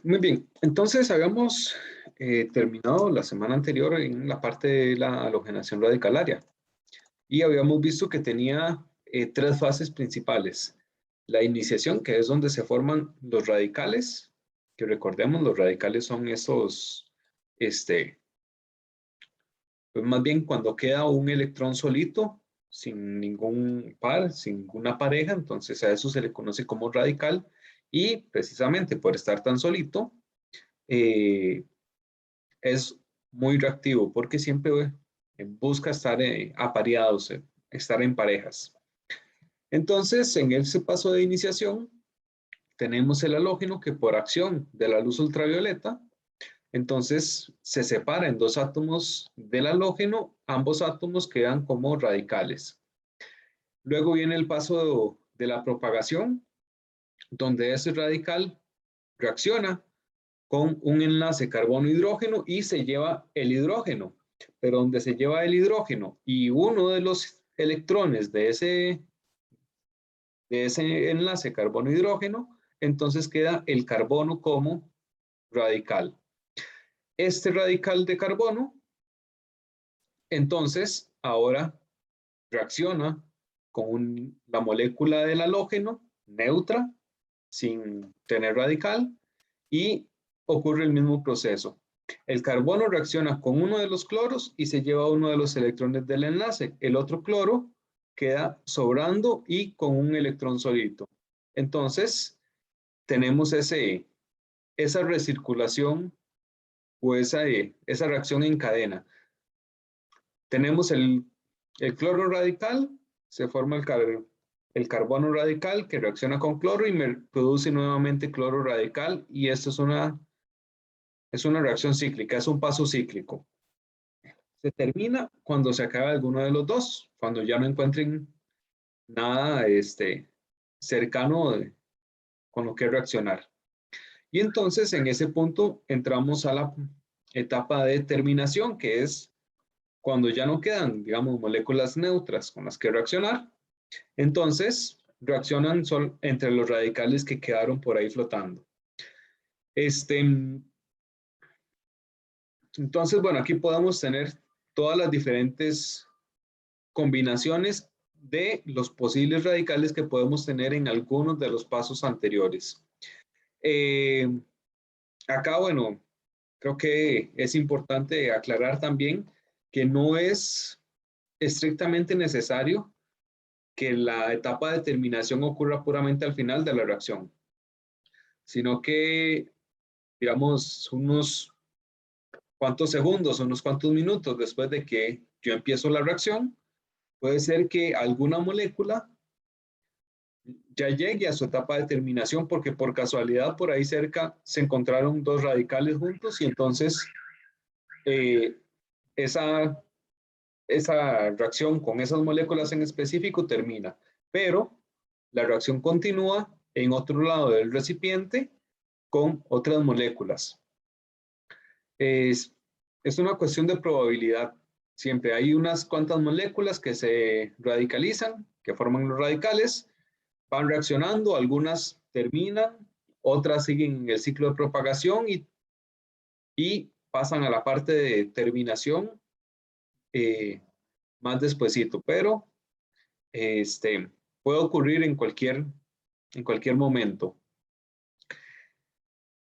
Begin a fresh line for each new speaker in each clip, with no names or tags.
Muy bien, entonces habíamos terminado la semana anterior en la parte de la halogenación radicalaria y habíamos visto que tenía tres fases principales. La iniciación, que es donde se forman los radicales, que recordemos, los radicales son esos, pues más bien cuando queda un electrón solito, sin ningún par, sin ninguna pareja, entonces a eso se le conoce como radical y precisamente por estar tan solito, eh, es muy reactivo porque siempre busca estar apareados, estar en parejas. Entonces, en ese paso de iniciación, tenemos el halógeno que por acción de la luz ultravioleta, entonces se separa en dos átomos del halógeno, ambos átomos quedan como radicales. Luego viene el paso de la propagación, donde ese radical reacciona con un enlace carbono-hidrógeno y se lleva el hidrógeno. Pero donde se lleva el hidrógeno y uno de los electrones de ese enlace carbono-hidrógeno, entonces queda el carbono como radical. Este radical de carbono, entonces, ahora reacciona con la molécula del halógeno neutra, sin tener radical, y ocurre el mismo proceso. El carbono reacciona con uno de los cloros y se lleva uno de los electrones del enlace. El otro cloro queda sobrando y con un electrón solito. Entonces, tenemos esa recirculación o esa reacción en cadena. Tenemos el cloro radical, se forma el carbono radical que reacciona con cloro y me produce nuevamente cloro radical y esto es una reacción cíclica, es un paso cíclico. Se termina cuando se acaba alguno de los dos, cuando ya no encuentren nada cercano con lo que reaccionar. Y entonces en ese punto entramos a la etapa de terminación, que es cuando ya no quedan, digamos, moléculas neutras con las que reaccionar. Entonces reaccionan entre los radicales que quedaron por ahí flotando. Entonces, bueno, aquí podemos tener todas las diferentes combinaciones de los posibles radicales que podemos tener en algunos de los pasos anteriores. Eh, Acá, bueno, creo que es importante aclarar también que no es estrictamente necesario que la etapa de terminación ocurra puramente al final de la reacción, sino que, digamos, unos cuantos segundos, unos cuantos minutos después de que yo empiezo la reacción, puede ser que alguna molécula ya llegue a su etapa de terminación porque por casualidad por ahí cerca se encontraron dos radicales juntos y entonces eh, esa, esa reacción con esas moléculas en específico termina. Pero la reacción continúa en otro lado del recipiente con otras moléculas. Es, es una cuestión de probabilidad. Siempre hay unas cuantas moléculas que se radicalizan, que forman los radicales, van reaccionando, algunas terminan, otras siguen el ciclo de propagación y pasan a la parte de terminación eh, más despuesito, pero este, puede ocurrir en cualquier momento.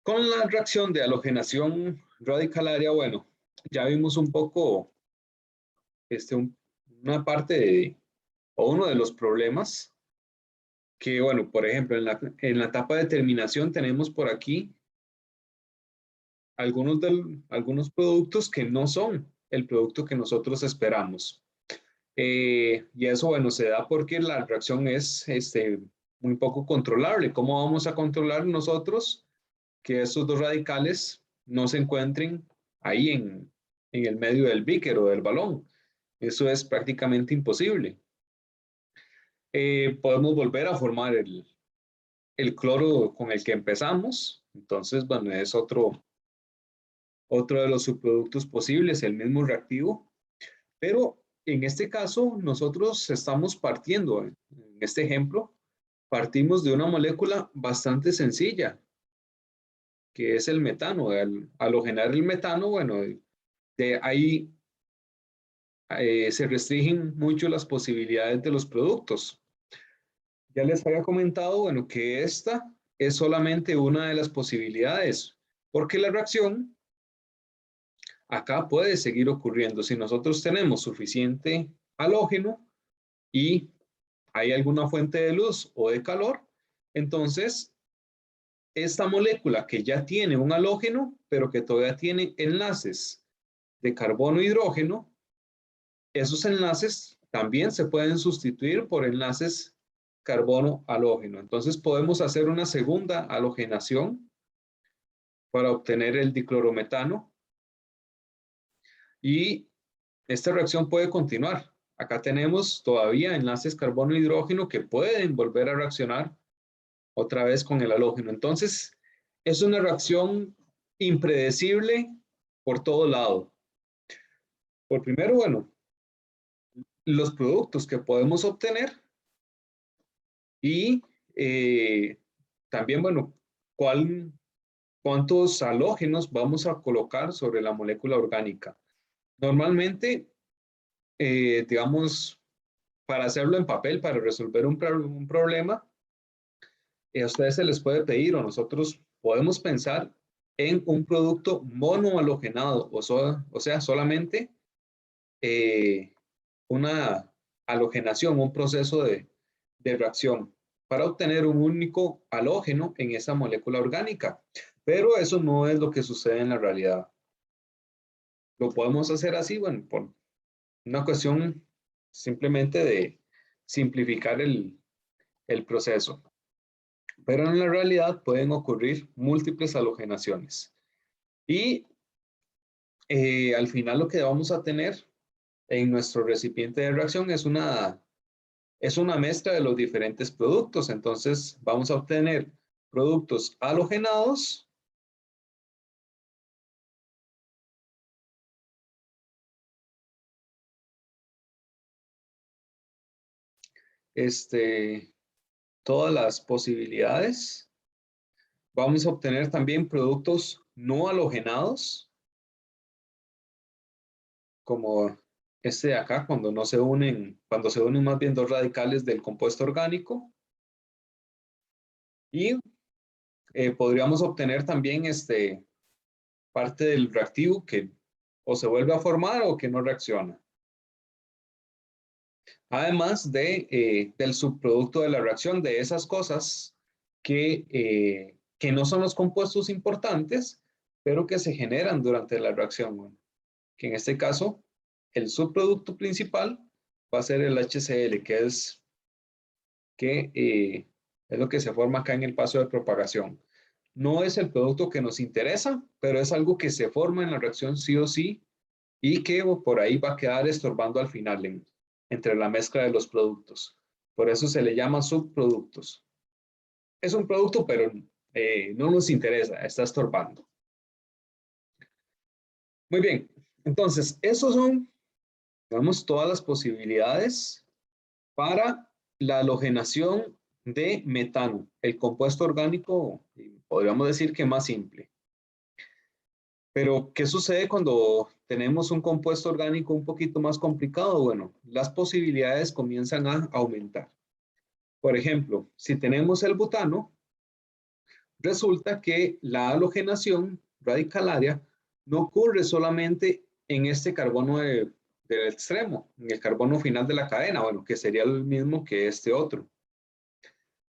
Con la reacción de halogenación radicalaria, bueno, ya vimos un poco una parte o uno de los problemas que, bueno, por ejemplo, en la etapa de terminación tenemos por aquí algunos productos que no son el producto que nosotros esperamos. Y eso, bueno, se da porque la reacción es muy poco controlable. ¿Cómo vamos a controlar nosotros que estos dos radicales no se encuentren ahí en el medio del beaker o del balón? Eso es prácticamente imposible. Podemos volver a formar el cloro con el que empezamos. Entonces, bueno, es otro de los subproductos posibles, el mismo reactivo. Pero en este caso, nosotros estamos partiendo, en este ejemplo, partimos de una molécula bastante sencilla. que es el metano. Al halogenar el metano, bueno, de ahí se restringen mucho las posibilidades de los productos. Ya les había comentado, bueno, que esta es solamente una de las posibilidades, porque la reacción acá puede seguir ocurriendo. Si nosotros tenemos suficiente halógeno y hay alguna fuente de luz o de calor, entonces esta molécula que ya tiene un halógeno, pero que todavía tiene enlaces de carbono e hidrógeno, esos enlaces también se pueden sustituir por enlaces carbono-halógeno. Entonces podemos hacer una segunda halogenación para obtener el diclorometano y esta reacción puede continuar. Acá tenemos todavía enlaces carbono-hidrógeno que pueden volver a reaccionar otra vez con el halógeno. Entonces, es una reacción impredecible por todo lado. Por primero, bueno, los productos que podemos obtener y también, bueno, cuántos halógenos vamos a colocar sobre la molécula orgánica. Normalmente, digamos, para hacerlo en papel, para resolver un problema, a ustedes se les puede pedir o nosotros podemos pensar en un producto monohalogenado, o sea, solamente una halogenación, un proceso de reacción para obtener un único halógeno en esa molécula orgánica. Pero eso no es lo que sucede en la realidad. Lo podemos hacer así, bueno, por una cuestión simplemente de simplificar el proceso. Pero en la realidad pueden ocurrir múltiples halogenaciones. Y al final lo que vamos a tener en nuestro recipiente de reacción es una mezcla de los diferentes productos. Entonces vamos a obtener productos halogenados todas las posibilidades. Vamos a obtener también productos no halogenados, como este de acá, cuando se unen más bien dos radicales del compuesto orgánico. Y podríamos obtener también parte del reactivo que o se vuelve a formar o que no reacciona. Además del subproducto de la reacción, de esas cosas que no son los compuestos importantes, pero que se generan durante la reacción. Bueno, que en este caso, el subproducto principal va a ser el HCl, que es lo que se forma acá en el paso de propagación. No es el producto que nos interesa, pero es algo que se forma en la reacción sí o sí y que por ahí va a quedar estorbando al final entre la mezcla de los productos. Por eso se le llama subproductos. Es un producto, pero no nos interesa, está estorbando. Muy bien, entonces, esos son, digamos, todas las posibilidades para la halogenación de metano, el compuesto orgánico, podríamos decir que más simple. Pero, ¿qué sucede cuando tenemos un compuesto orgánico un poquito más complicado? Bueno, las posibilidades comienzan a aumentar. Por ejemplo, si tenemos el butano, resulta que la halogenación radicalaria no ocurre solamente en este carbono del extremo, en el carbono final de la cadena, bueno, que sería el mismo que este otro,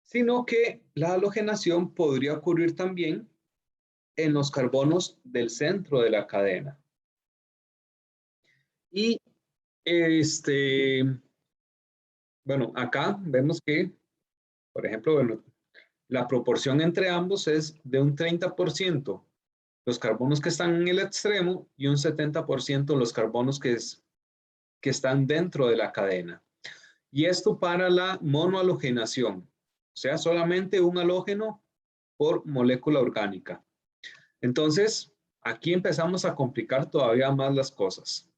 sino que la halogenación podría ocurrir también en los carbonos del centro de la cadena. Y bueno, acá vemos que, por ejemplo, bueno, la proporción entre ambos es de un 30% los carbonos que están en el extremo y un 70% los carbonos que están dentro de la cadena. Y esto para la monohalogenación, o sea, solamente un halógeno por molécula orgánica. Entonces, aquí empezamos a complicar todavía más las cosas.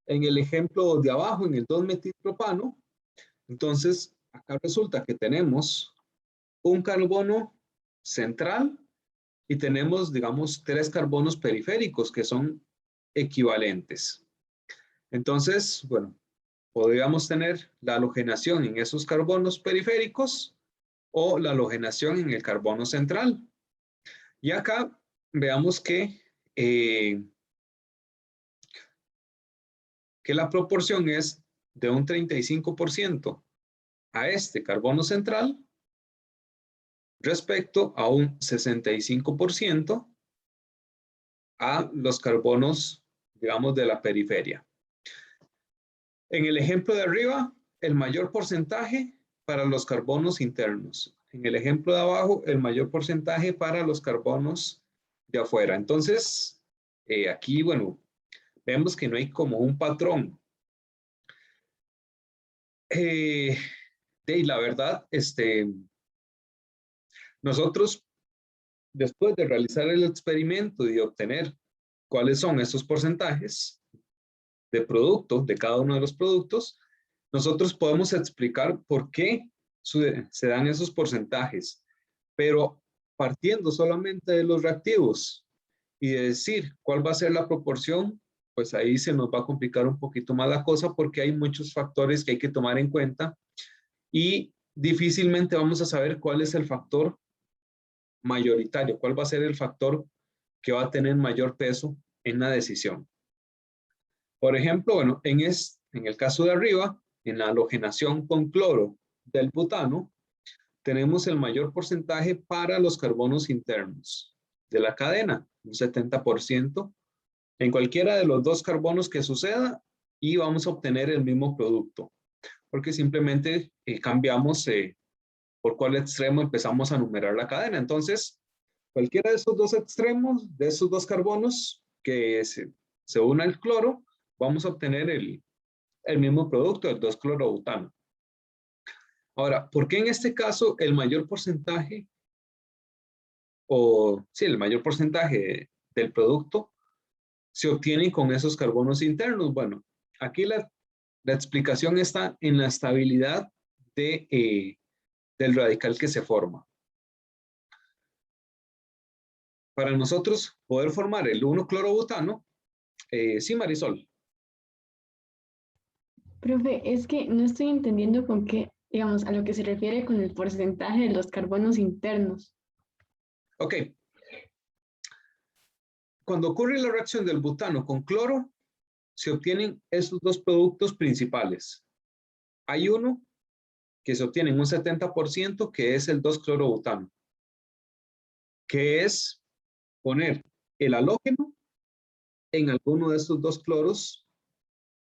En el ejemplo de abajo, en el 2-metilpropano, entonces acá resulta que tenemos un carbono central y tenemos, digamos, 3 carbonos periféricos que son equivalentes. Entonces, bueno, podríamos tener la halogenación en esos carbonos periféricos o la halogenación en el carbono central. Y acá veamos que la proporción es de un 35% a este carbono central respecto a un 65% a los carbonos, digamos, de la periferia. En el ejemplo de arriba, el mayor porcentaje para los carbonos internos. En el ejemplo de abajo, el mayor porcentaje para los carbonos de afuera. Entonces, aquí, bueno, vemos que no hay como un patrón. La verdad, nosotros, después de realizar el experimento y de obtener cuáles son esos porcentajes de producto, de cada uno de los productos, nosotros podemos explicar por qué se dan esos porcentajes, pero partiendo solamente de los reactivos y de decir cuál va a ser la proporción, pues ahí se nos va a complicar un poquito más la cosa porque hay muchos factores que hay que tomar en cuenta y difícilmente vamos a saber cuál es el factor mayoritario, cuál va a ser el factor que va a tener mayor peso en la decisión. Por ejemplo, bueno, en el caso de arriba, en la halogenación con cloro del butano, tenemos el mayor porcentaje para los carbonos internos de la cadena, un 70%, en cualquiera de los 2 carbonos que suceda y vamos a obtener el mismo producto, porque simplemente cambiamos por cuál extremo empezamos a numerar la cadena. Entonces, cualquiera de esos 2 extremos, de esos 2 carbonos que se una al cloro, vamos a obtener el mismo producto, el 2-clorobutano. Ahora, ¿por qué en este caso el mayor porcentaje, el mayor porcentaje del producto se obtiene con esos carbonos internos? Bueno, aquí la explicación está en la estabilidad del radical que se forma. Para nosotros poder formar el 1-clorobutano, sí, Marisol.
Profe, es que no estoy entendiendo con qué, digamos, a lo que se refiere con el porcentaje de los carbonos internos.
Ok. Cuando ocurre la reacción del butano con cloro, se obtienen esos 2 productos principales. Hay uno que se obtiene en un 70%, que es el 2-clorobutano, que es poner el halógeno en alguno de estos 2 cloros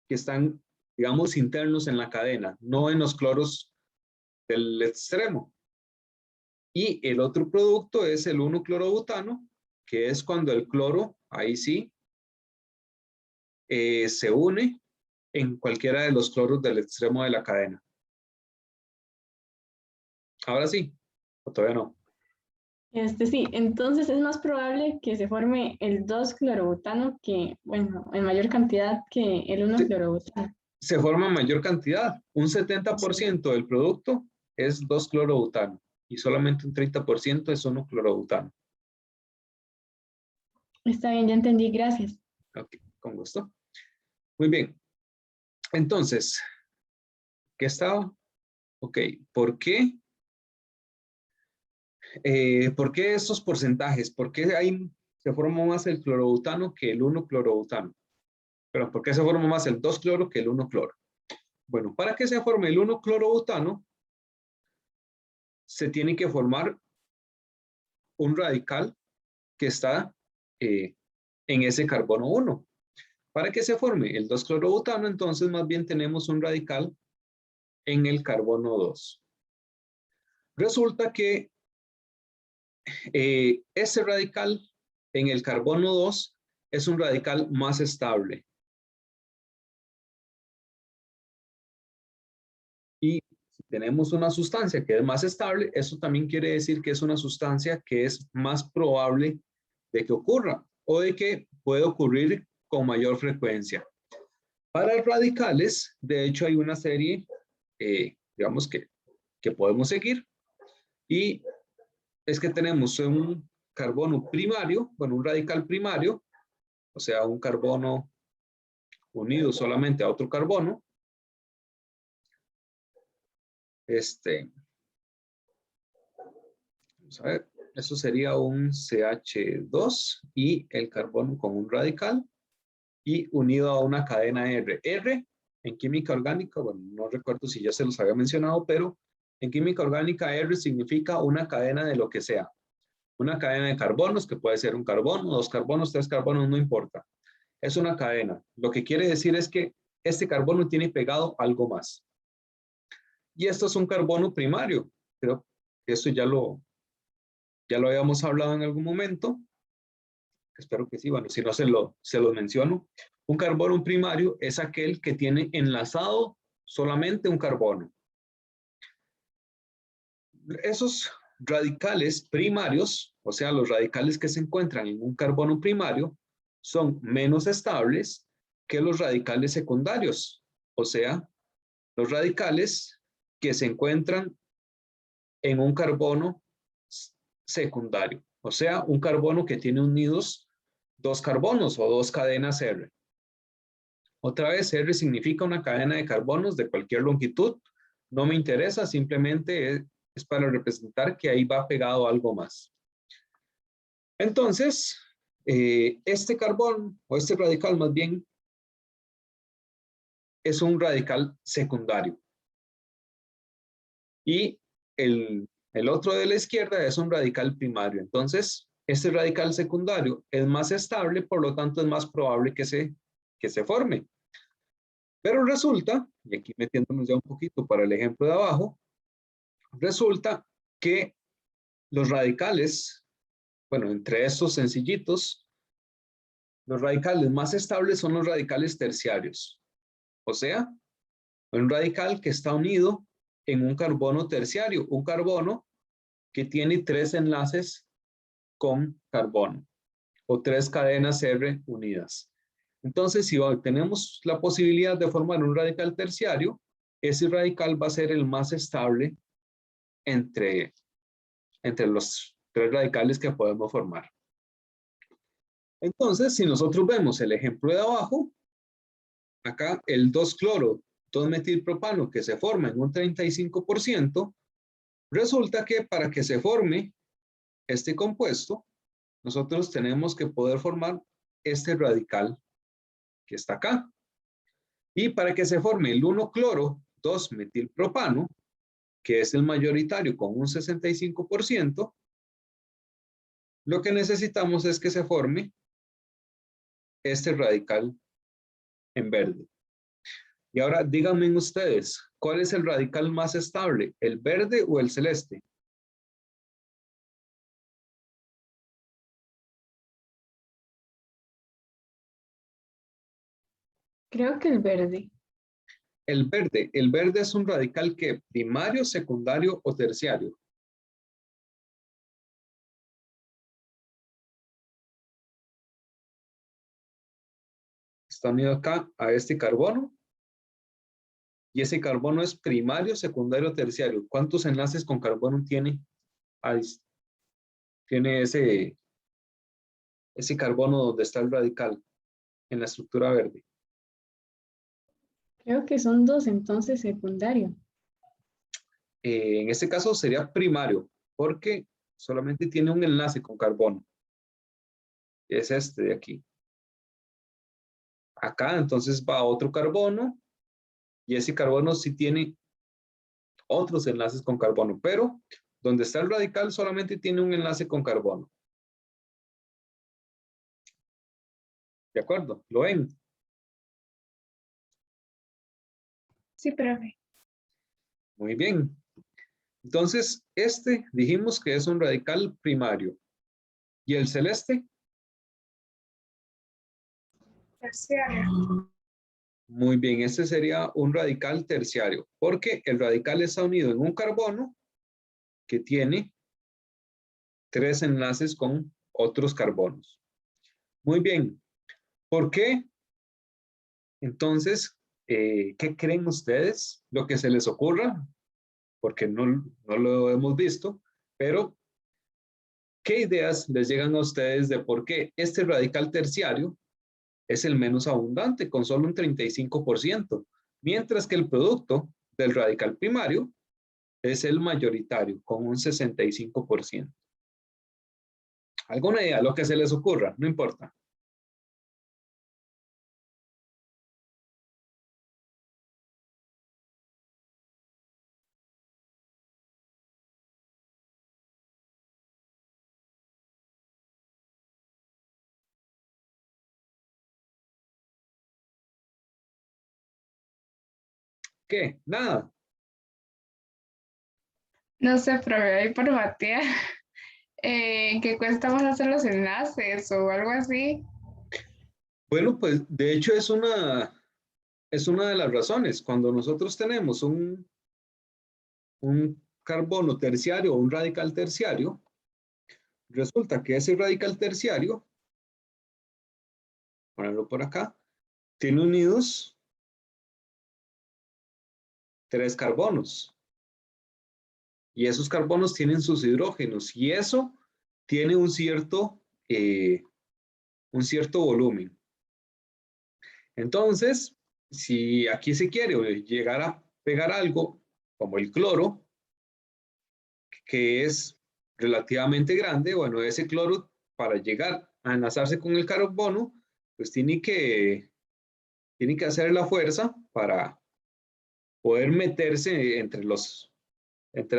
que están, digamos, internos en la cadena, no en los cloros del extremo. Y el otro producto es el 1-clorobutano, que es cuando el cloro, ahí sí, se une en cualquiera de los cloros del extremo de la cadena. Ahora sí, o todavía no.
Sí, entonces es más probable que se forme el 2-clorobutano que, bueno, en mayor cantidad que el 1-clorobutano.
Se forma en mayor cantidad. Un
Sí.
70% del producto es 2-clorobutano y solamente un 30% es 1-clorobutano.
Está bien, ya entendí, gracias.
Ok, con gusto. Muy bien. Entonces, ¿qué estaba? Ok, ¿por qué? ¿Por qué estos porcentajes? ¿Por qué se forma más el clorobutano que el 1-clorobutano? Pero ¿por qué se forma más el 2-cloro que el 1-cloro? Bueno, para que se forme el 1-clorobutano, se tiene que formar un radical que está en ese carbono 1. Para que se forme el 2-clorobutano, entonces más bien tenemos un radical en el carbono 2. Resulta que ese radical en el carbono 2 es un radical más estable. Y si tenemos una sustancia que es más estable, eso también quiere decir que es una sustancia que es más probable de que ocurra o de que puede ocurrir con mayor frecuencia. Para radicales, de hecho, hay una serie, digamos, que podemos seguir y es que tenemos carbono primario, bueno, un radical primario, o sea, un carbono unido solamente a otro carbono. Vamos a ver, eso sería un CH2 y el carbono con un radical y unido a una cadena R. R en química orgánica, bueno, no recuerdo si ya se los había mencionado, pero en química orgánica R significa una cadena de lo que sea. Una cadena de carbonos, que puede ser un carbono, dos carbonos, tres carbonos, no importa. Es una cadena. Lo que quiere decir es que este carbono tiene pegado algo más. Y esto es un carbono primario. Creo que esto ya lo habíamos hablado en algún momento. Espero que sí. Bueno, si no se lo menciono. Un carbono primario es aquel que tiene enlazado solamente un carbono. Esos radicales primarios, o sea, los radicales que se encuentran en un carbono primario, son menos estables que los radicales secundarios, o sea, los radicales que se encuentran en un carbono secundario, o sea, un carbono que tiene unidos dos carbonos o dos cadenas R. Otra vez, R significa una cadena de carbonos de cualquier longitud. No me interesa, simplemente es para representar que ahí va pegado algo más. Entonces, este carbón, o este radical más bien, es un radical secundario. Y el otro de la izquierda es un radical primario. Entonces, este radical secundario es más estable, por lo tanto es más probable que se forme. Pero resulta, y aquí metiéndonos ya un poquito para el ejemplo de abajo, resulta que los radicales, bueno, entre estos sencillitos, los radicales más estables son los radicales terciarios. O sea, un radical que está unido en un carbono terciario, un carbono que tiene tres enlaces con carbono o tres cadenas R unidas. Entonces, si tenemos la posibilidad de formar un radical terciario, ese radical va a ser el más estable entre los tres radicales que podemos formar. Entonces, si nosotros vemos el ejemplo de abajo, acá el 2-cloro, 2-metilpropano que se forma en un 35%, resulta que para que se forme este compuesto, nosotros tenemos que poder formar este radical que está acá. Y para que se forme el 1-cloro, 2-metilpropano, que es el mayoritario con un 65%, lo que necesitamos es que se forme este radical en verde. Y ahora díganme ustedes, ¿cuál es el radical más estable? ¿El verde o el celeste?
Creo que el verde.
El verde es un radical que primario, secundario o terciario. Está unido acá a este carbono. Y ese carbono es primario, secundario, terciario. ¿Cuántos enlaces con carbono tiene? Ahí tiene ese carbono donde está el radical en la estructura verde.
Creo que son dos, entonces secundario.
En este caso sería primario, porque solamente tiene un enlace con carbono. Es este de aquí. Acá entonces va otro carbono y ese carbono sí tiene otros enlaces con carbono, pero donde está el radical solamente tiene un enlace con carbono. ¿De acuerdo? ¿Lo ven?
Sí, profe.
Muy bien. Entonces, este dijimos que es un radical primario. ¿Y el celeste?
Terciario.
Muy bien, este sería un radical terciario, porque el radical está unido en un carbono que tiene tres enlaces con otros carbonos. Muy bien. ¿Por qué? Entonces, ¿qué creen ustedes? Lo que se les ocurra, porque no lo hemos visto, pero ¿Qué ideas les llegan a ustedes de por qué este radical terciario es el menos abundante, con solo un 35%, mientras que el producto del radical primario es el mayoritario, con un 65%? ¿Alguna idea? Lo que se les ocurra, no importa. ¿Qué? Nada.
No sé, pero me voy por batear. Que cuesta más hacer los enlaces o algo así.
Bueno, pues de hecho es una de las razones. Cuando nosotros tenemos un carbono terciario o un radical terciario, resulta que ese radical terciario, ponerlo por acá, tiene unidos 3 carbonos. Y esos carbonos tienen sus hidrógenos y eso tiene un cierto volumen. Entonces, si aquí se quiere llegar a pegar algo como el cloro, que es relativamente grande, bueno, ese cloro para llegar a enlazarse con el carbono, pues tiene que hacer la fuerza para poder meterse entre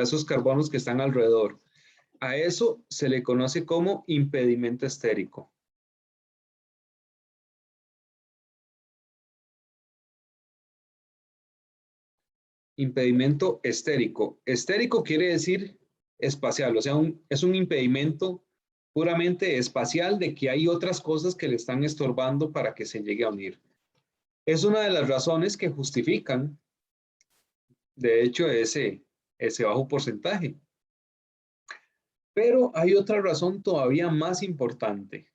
esos carbonos que están alrededor. A eso se le conoce como impedimento estérico. Impedimento estérico. Estérico quiere decir espacial, o sea, es un impedimento puramente espacial de que hay otras cosas que le están estorbando para que se llegue a unir. Es una de las razones que justifican, de hecho, ese bajo porcentaje. Pero hay otra razón todavía más importante.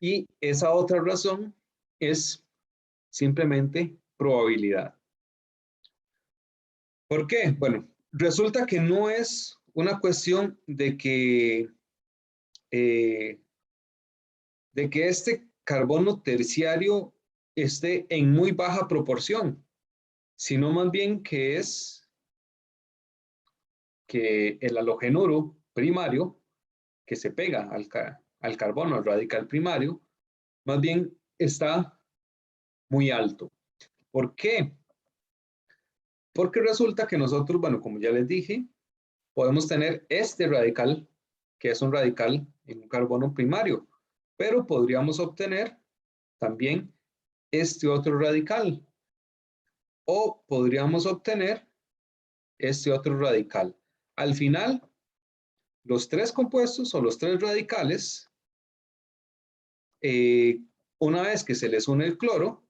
Y esa otra razón es simplemente probabilidad. ¿Por qué? Bueno, resulta que no es una cuestión eh, de que este carbono terciario esté en muy baja proporción, sino más bien que es que el halogenuro primario que se pega al carbono, al radical primario, más bien está muy alto. ¿Por qué? Porque resulta que nosotros, bueno, como ya les dije, podemos tener este radical, que es un radical en un carbono primario, pero podríamos obtener también este otro radical, o podríamos obtener este otro radical. Al final, los 3 compuestos o los 3 radicales, eh, una vez que se les une el cloro,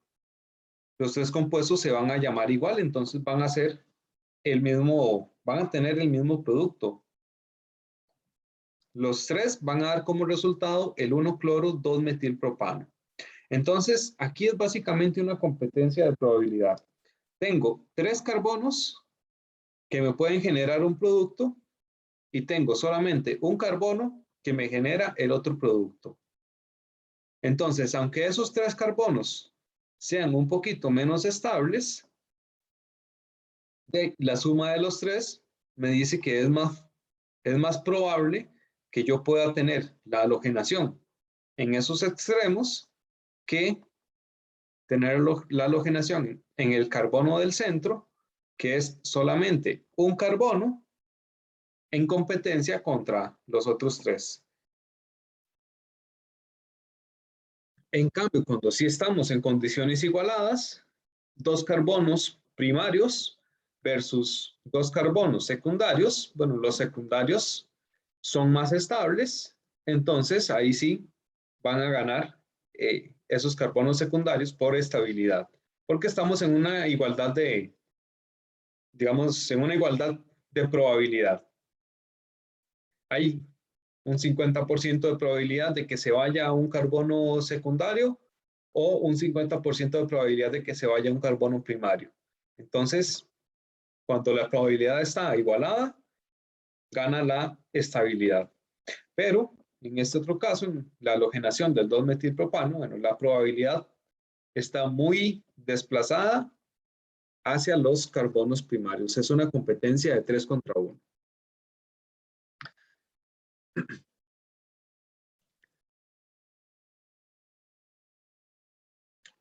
los 3 compuestos se van a llamar igual, entonces van a ser van a tener el mismo producto. Los 3 van a dar como resultado el 1-cloro 2-metilpropano. Entonces, aquí es básicamente una competencia de probabilidad. Tengo 3 carbonos que me pueden generar un producto y tengo solamente un carbono que me genera el otro producto. Entonces, aunque esos 3 carbonos sean un poquito menos estables, la suma de los 3 me dice que es más probable que yo pueda tener la halogenación en esos extremos que tener la halogenación en el carbono del centro, que es solamente un carbono en competencia contra los otros 3. En cambio, cuando sí estamos en condiciones igualadas, 2 carbonos primarios versus 2 carbonos secundarios, bueno, los secundarios son más estables, entonces ahí sí van a ganar esos carbonos secundarios por estabilidad, porque estamos en una igualdad digamos, en una igualdad de probabilidad. Hay un 50% de probabilidad de que se vaya a un carbono secundario o un 50% de probabilidad de que se vaya a un carbono primario. Entonces, cuando la probabilidad está igualada, gana la estabilidad. Pero en este otro caso, en la halogenación del 2-metilpropano, bueno, la probabilidad está muy desplazada hacia los carbonos primarios. Es una competencia de 3 contra 1.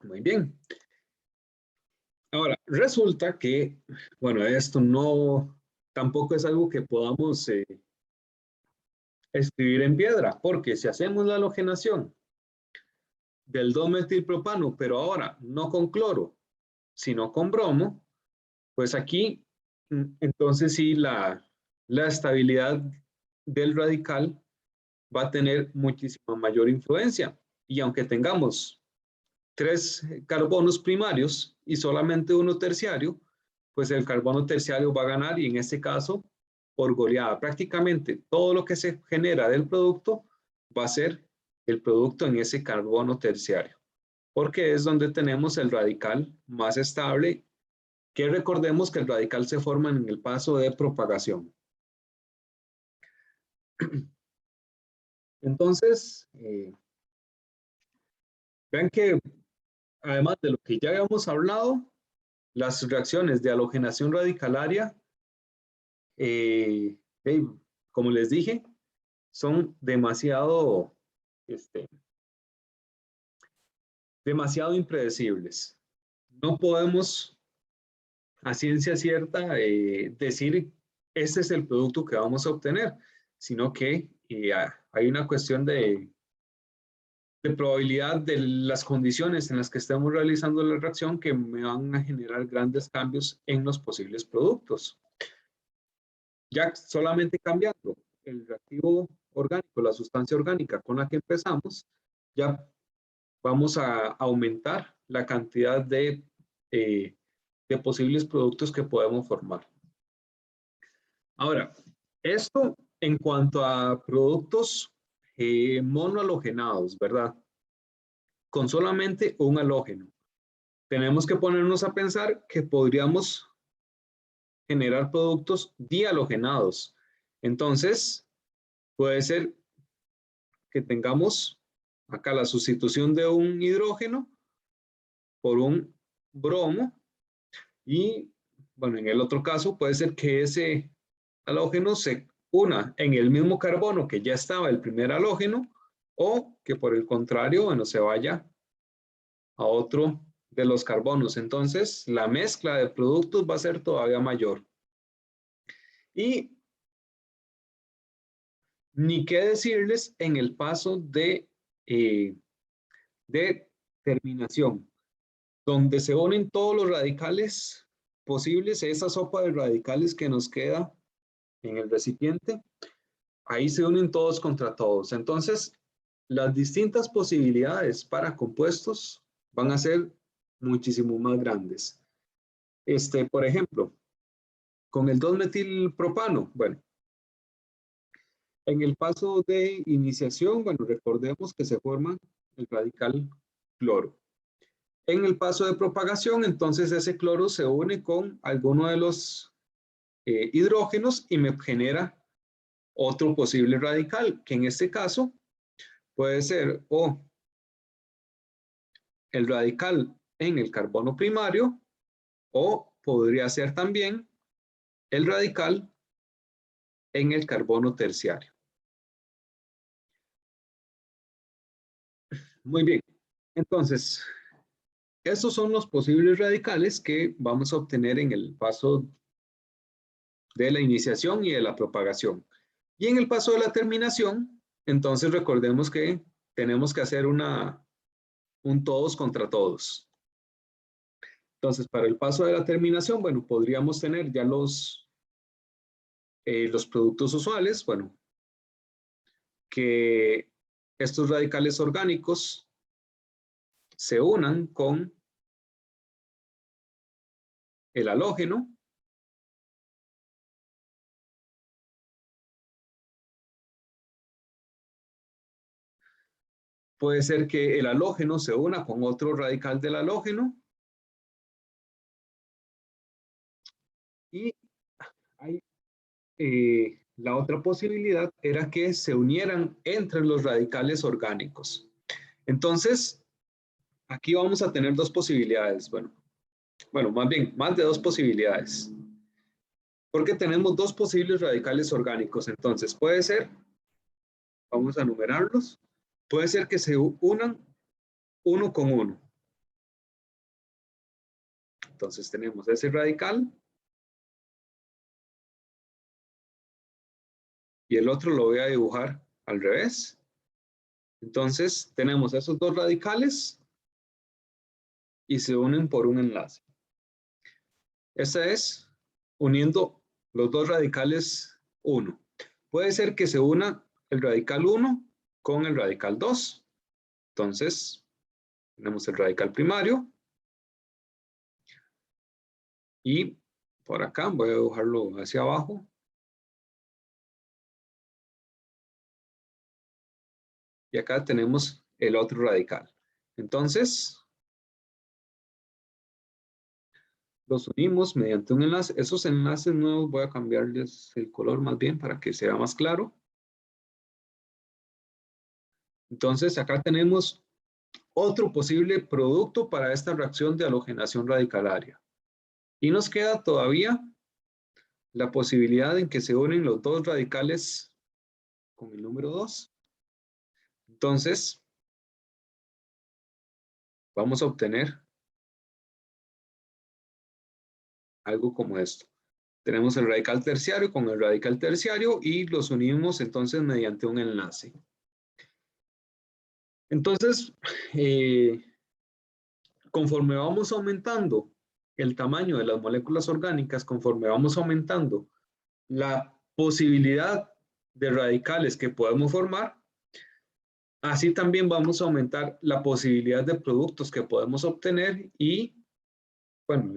Muy bien. Ahora, resulta que, bueno, esto no, tampoco es algo que podamos escribir en piedra, porque si hacemos la halogenación del 2-metilpropano, pero ahora no con cloro, sino con bromo, pues aquí, entonces sí, la estabilidad del radical va a tener muchísima mayor influencia. Y aunque tengamos 3 carbonos primarios y solamente uno terciario, pues el carbono terciario va a ganar y en este caso, por goleada, prácticamente todo lo que se genera del producto va a ser el producto en ese carbono terciario, porque es donde tenemos el radical más estable, que recordemos que el radical se forma en el paso de propagación. Entonces, vean que además de lo que ya habíamos hablado, las reacciones de halogenación radicalaria, como les dije, son demasiado impredecibles. No podemos a ciencia cierta decir este es el producto que vamos a obtener, sino que hay una cuestión de probabilidad de las condiciones en las que estemos realizando la reacción que me van a generar grandes cambios en los posibles productos. Ya solamente cambiando el reactivo orgánico, la sustancia orgánica con la que empezamos, ya vamos a aumentar la cantidad de posibles productos que podemos formar. Ahora, esto en cuanto a productos monohalogenados, ¿verdad? Con solamente un halógeno. Tenemos que ponernos a pensar que podríamos generar productos dihalogenados. Entonces, puede ser que tengamos acá la sustitución de un hidrógeno por un bromo y, bueno, en el otro caso puede ser que ese halógeno se una en el mismo carbono que ya estaba el primer halógeno o que por el contrario, bueno, se vaya a otro de los carbonos. Entonces, la mezcla de productos va a ser todavía mayor. Y ni qué decirles en el paso de terminación, donde se unen todos los radicales posibles, esa sopa de radicales que nos queda en el recipiente, ahí se unen todos contra todos. Entonces, las distintas posibilidades para compuestos van a ser muchísimo más grandes. Por ejemplo, con el 2-metilpropano, bueno, en el paso de iniciación, bueno, recordemos que se forma el radical cloro. En el paso de propagación, entonces ese cloro se une con alguno de los hidrógenos y me genera otro posible radical, que en este caso puede ser o el radical en el carbono primario o podría ser también el radical en el carbono terciario. Muy bien, entonces, estos son los posibles radicales que vamos a obtener en el paso de la iniciación y de la propagación. Y en el paso de la terminación, entonces recordemos que tenemos que hacer un todos contra todos. Entonces, para el paso de la terminación, bueno, podríamos tener ya los productos usuales, bueno, que estos radicales orgánicos se unan con el halógeno puede ser que el halógeno se una con otro radical del halógeno y hay La otra posibilidad era que se unieran entre los radicales orgánicos. Entonces, aquí vamos a tener dos posibilidades. Bueno, más bien, más de dos posibilidades. Porque tenemos dos posibles radicales orgánicos. Entonces, puede ser, vamos a numerarlos, puede ser que se unan uno con uno. Entonces, tenemos ese radical y el otro lo voy a dibujar al revés. Entonces, tenemos esos dos radicales y se unen por un enlace. Esta es uniendo los dos radicales 1. Puede ser que se una el radical 1 con el radical 2. Entonces, tenemos el radical primario. Y por acá voy a dibujarlo hacia abajo. Y acá tenemos el otro radical. Entonces, los unimos mediante un enlace. Esos enlaces nuevos voy a cambiarles el color más bien para que sea más claro. Entonces, acá tenemos otro posible producto para esta reacción de halogenación radicalaria. Y nos queda todavía la posibilidad en que se unen los dos radicales con el número 2. Entonces, vamos a obtener algo como esto. Tenemos el radical terciario con el radical terciario y los unimos entonces mediante un enlace. Entonces, conforme vamos aumentando el tamaño de las moléculas orgánicas, conforme vamos aumentando la posibilidad de radicales que podemos formar, así también vamos a aumentar la posibilidad de productos que podemos obtener y, bueno,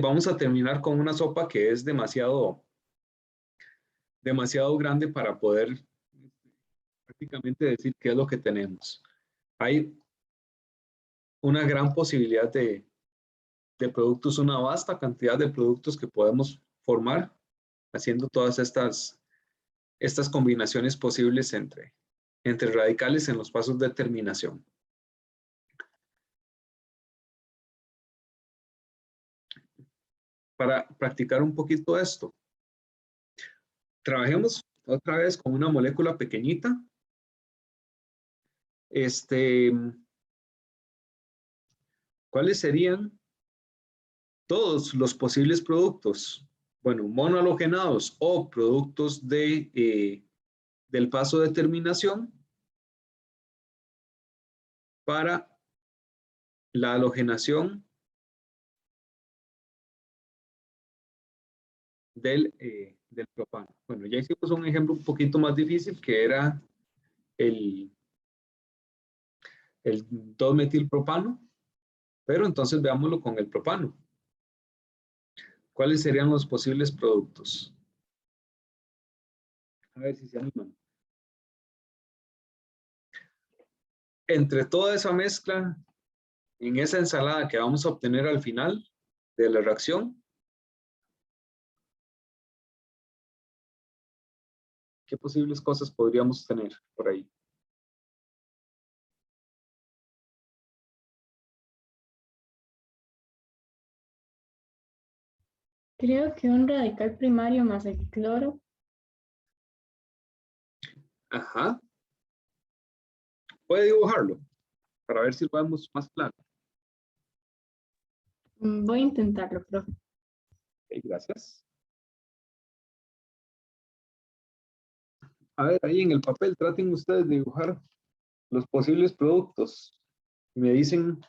vamos a terminar con una sopa que es demasiado grande para poder prácticamente decir qué es lo que tenemos. Hay una gran posibilidad de productos, una vasta cantidad de productos que podemos formar haciendo todas estas combinaciones posibles entre radicales en los pasos de terminación. Para practicar un poquito esto, trabajemos otra vez con una molécula pequeñita. ¿Cuáles serían todos los posibles productos? Bueno, monohalogenados o productos del paso de terminación para la halogenación del propano. Bueno, ya hicimos un ejemplo un poquito más difícil que era el 2-metilpropano, pero entonces veámoslo con el propano. ¿Cuáles serían los posibles productos? A ver si se animan. Entre toda esa mezcla, en esa ensalada que vamos a obtener al final de la reacción, ¿qué posibles cosas podríamos tener por ahí?
Creo que un radical primario más el cloro.
Ajá. ¿Puede dibujarlo? Para ver si lo vemos más claro.
Voy a intentarlo, profe.
Ok, gracias. A ver, ahí en el papel traten ustedes de dibujar los posibles productos. Me dicen.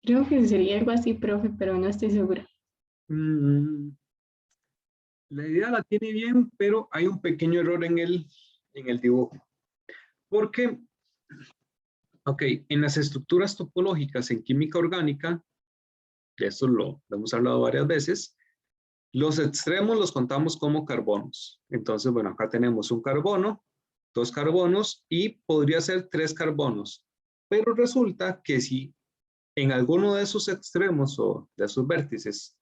Creo que sería algo así, profe, pero no estoy segura.
La idea la tiene bien, pero hay un pequeño error en el dibujo. Porque, ok, en las estructuras topológicas en química orgánica, de esto lo hemos hablado varias veces, los extremos los contamos como carbonos. Entonces, bueno, acá tenemos un carbono, dos carbonos y podría ser tres carbonos. Pero resulta que si en alguno de esos extremos o de esos vértices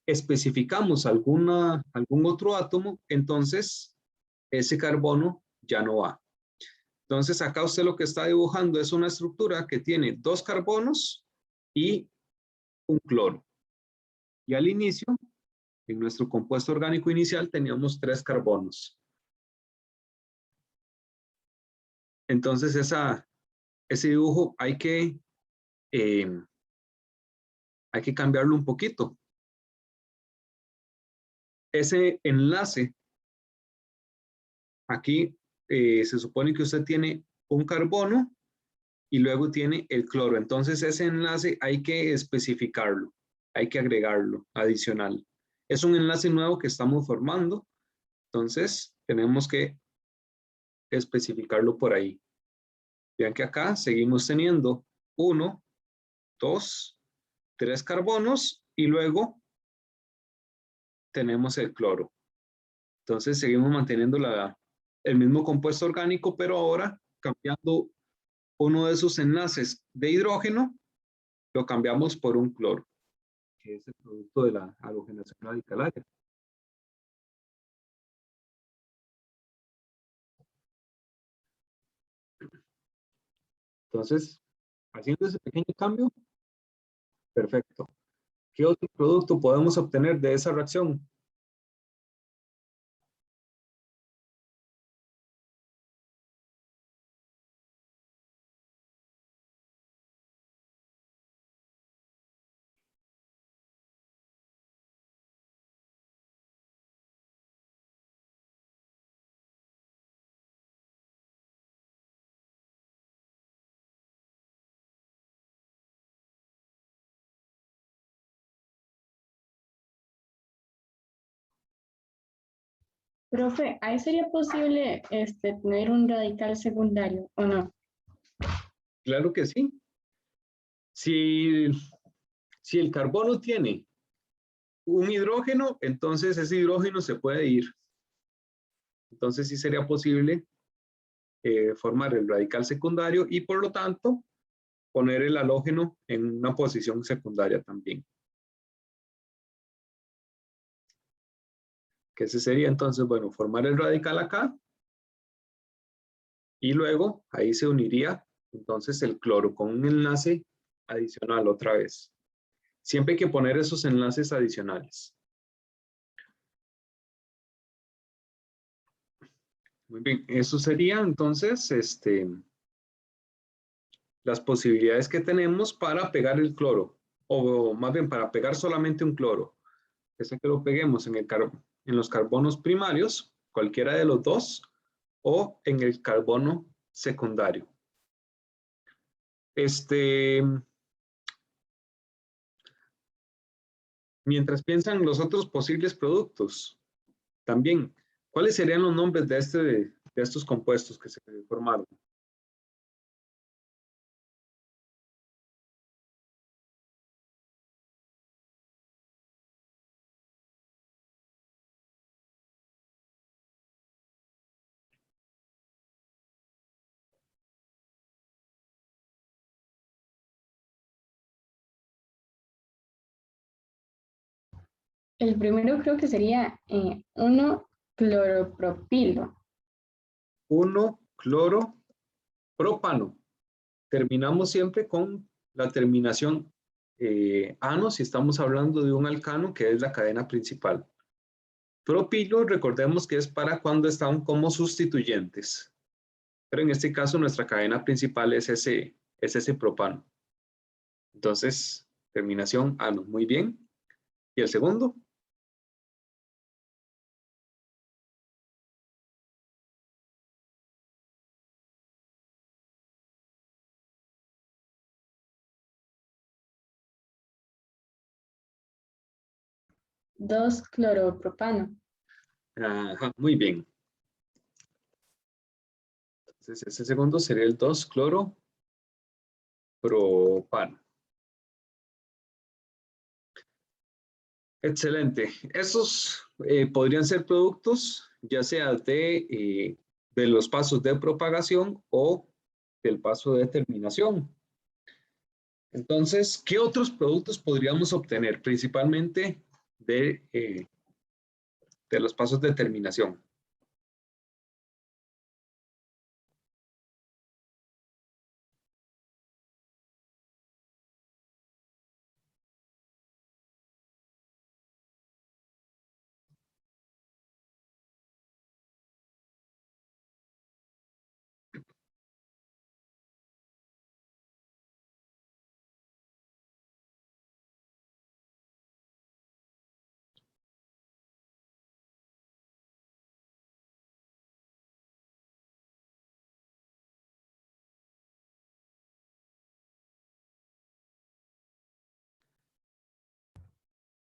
especificamos algún otro átomo, entonces ese carbono ya no va. Entonces acá usted lo que está dibujando es una estructura que tiene dos carbonos y un cloro. Y al inicio, en nuestro compuesto orgánico inicial, teníamos tres carbonos. Entonces ese dibujo eh, hay que cambiarlo un poquito. Ese enlace, aquí se supone que usted tiene un carbono y luego tiene el cloro. Entonces ese enlace hay que especificarlo, hay que agregarlo adicional. Es un enlace nuevo que estamos formando, entonces tenemos que especificarlo por ahí. Vean que acá seguimos teniendo 1, 2, 3 carbonos y luego tenemos el cloro. Entonces seguimos manteniendo el mismo compuesto orgánico, pero ahora cambiando uno de esos enlaces de hidrógeno, lo cambiamos por un cloro, que es el producto de la halogenación radicalaria. Entonces, haciendo ese pequeño cambio, perfecto. ¿Qué otro producto podemos obtener de esa reacción?
Profe, ¿ahí sería posible tener un radical secundario o no?
Claro que sí. Si, si el carbono tiene un hidrógeno, entonces ese hidrógeno se puede ir. Entonces sí sería posible formar el radical secundario y por lo tanto poner el halógeno en una posición secundaria también. Que ese sería entonces, bueno, formar el radical acá y luego ahí se uniría entonces el cloro con un enlace adicional otra vez. Siempre hay que poner esos enlaces adicionales. Muy bien, eso sería entonces las posibilidades que tenemos para pegar el cloro, o más bien para pegar solamente un cloro. Es que lo peguemos en los carbonos primarios, cualquiera de los dos, o en el carbono secundario. Mientras piensan los otros posibles productos, también, ¿cuáles serían los nombres de estos compuestos que se formaron?
El primero creo que sería 1-cloropropilo.
1-cloropropano. Terminamos siempre con la terminación ano si estamos hablando de un alcano que es la cadena principal. Propilo, recordemos que es para cuando están como sustituyentes. Pero en este caso nuestra cadena principal es ese propano. Entonces, terminación ano. Muy bien. ¿Y el segundo?
Dos, cloropropano.
Ajá, muy bien. Entonces, ese segundo sería el 2-cloropropano. Excelente. Estos podrían ser productos, ya sea de los pasos de propagación o del paso de terminación. Entonces, ¿qué otros productos podríamos obtener? Principalmente de los pasos de terminación.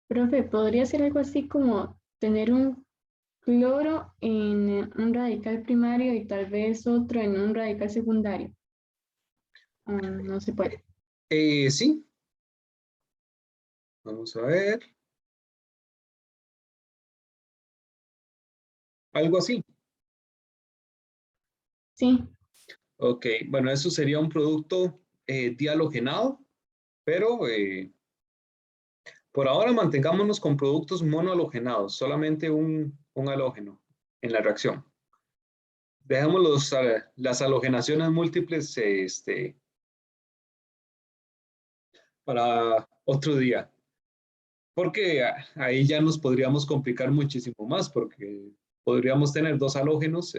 Profe, ¿podría ser algo así como tener un cloro en un radical primario y tal vez otro en un radical secundario? No se puede.
Sí, vamos a ver. Algo así.
Sí,
Ok, bueno, eso sería un producto dihalogenado, pero por ahora mantengámonos con productos monohalogenados, solamente un halógeno en la reacción. Dejemos las halogenaciones múltiples para otro día, porque ahí ya nos podríamos complicar muchísimo más, porque podríamos tener dos halógenos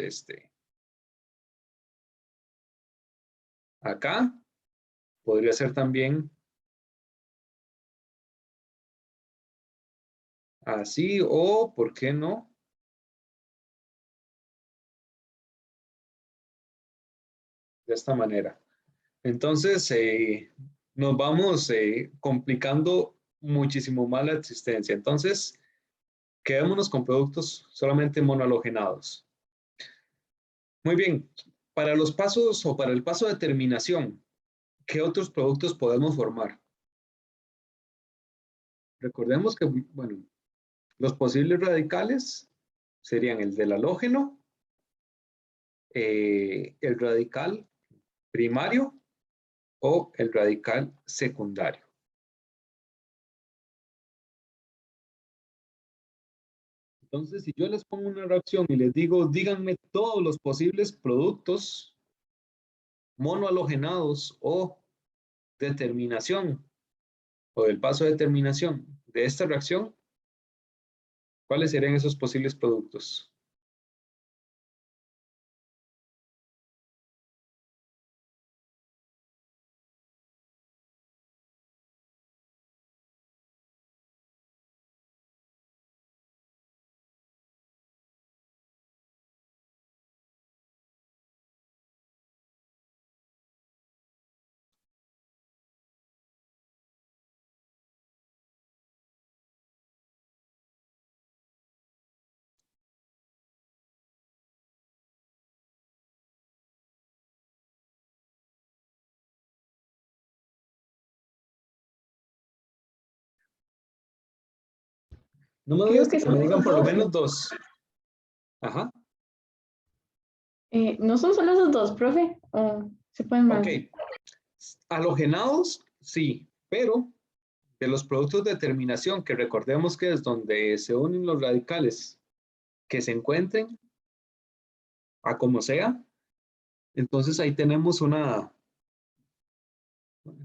acá, podría ser también así, o, ¿por qué no? De esta manera. Entonces, nos vamos complicando muchísimo más la existencia. Entonces, quedémonos con productos solamente monohalogenados. Muy bien, para los pasos o para el paso de terminación, ¿qué otros productos podemos formar? Recordemos que, bueno, los posibles radicales serían el del halógeno, el radical primario o el radical secundario. Entonces, si yo les pongo una reacción y les digo, díganme todos los posibles productos monohalogenados o de terminación o del paso de terminación de esta reacción, ¿cuáles serían esos posibles productos? No me
creo
digas
que
que me
son
digan
esos
por lo
dos.
menos dos. Ajá.
¿No son solo esos dos, profe? ¿O se pueden
Ok.
más?
Halogenados, sí, pero de los productos de terminación, que recordemos que es donde se unen los radicales que se encuentren a como sea, entonces ahí tenemos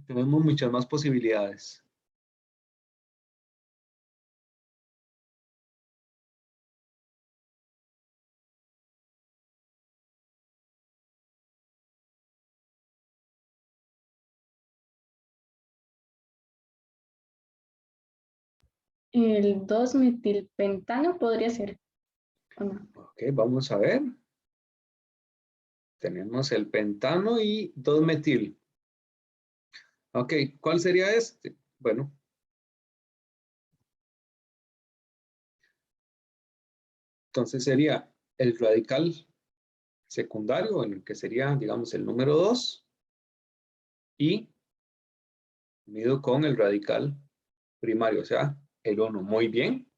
muchas más posibilidades.
El 2-metilpentano podría ser, ¿o no?
Ok, vamos a ver. Tenemos el pentano y 2-metil. Ok, ¿cuál sería este? Bueno, Entonces sería el radical secundario, en el que sería, digamos, el número 2, y unido con el radical primario, o sea, el 1. Muy bien.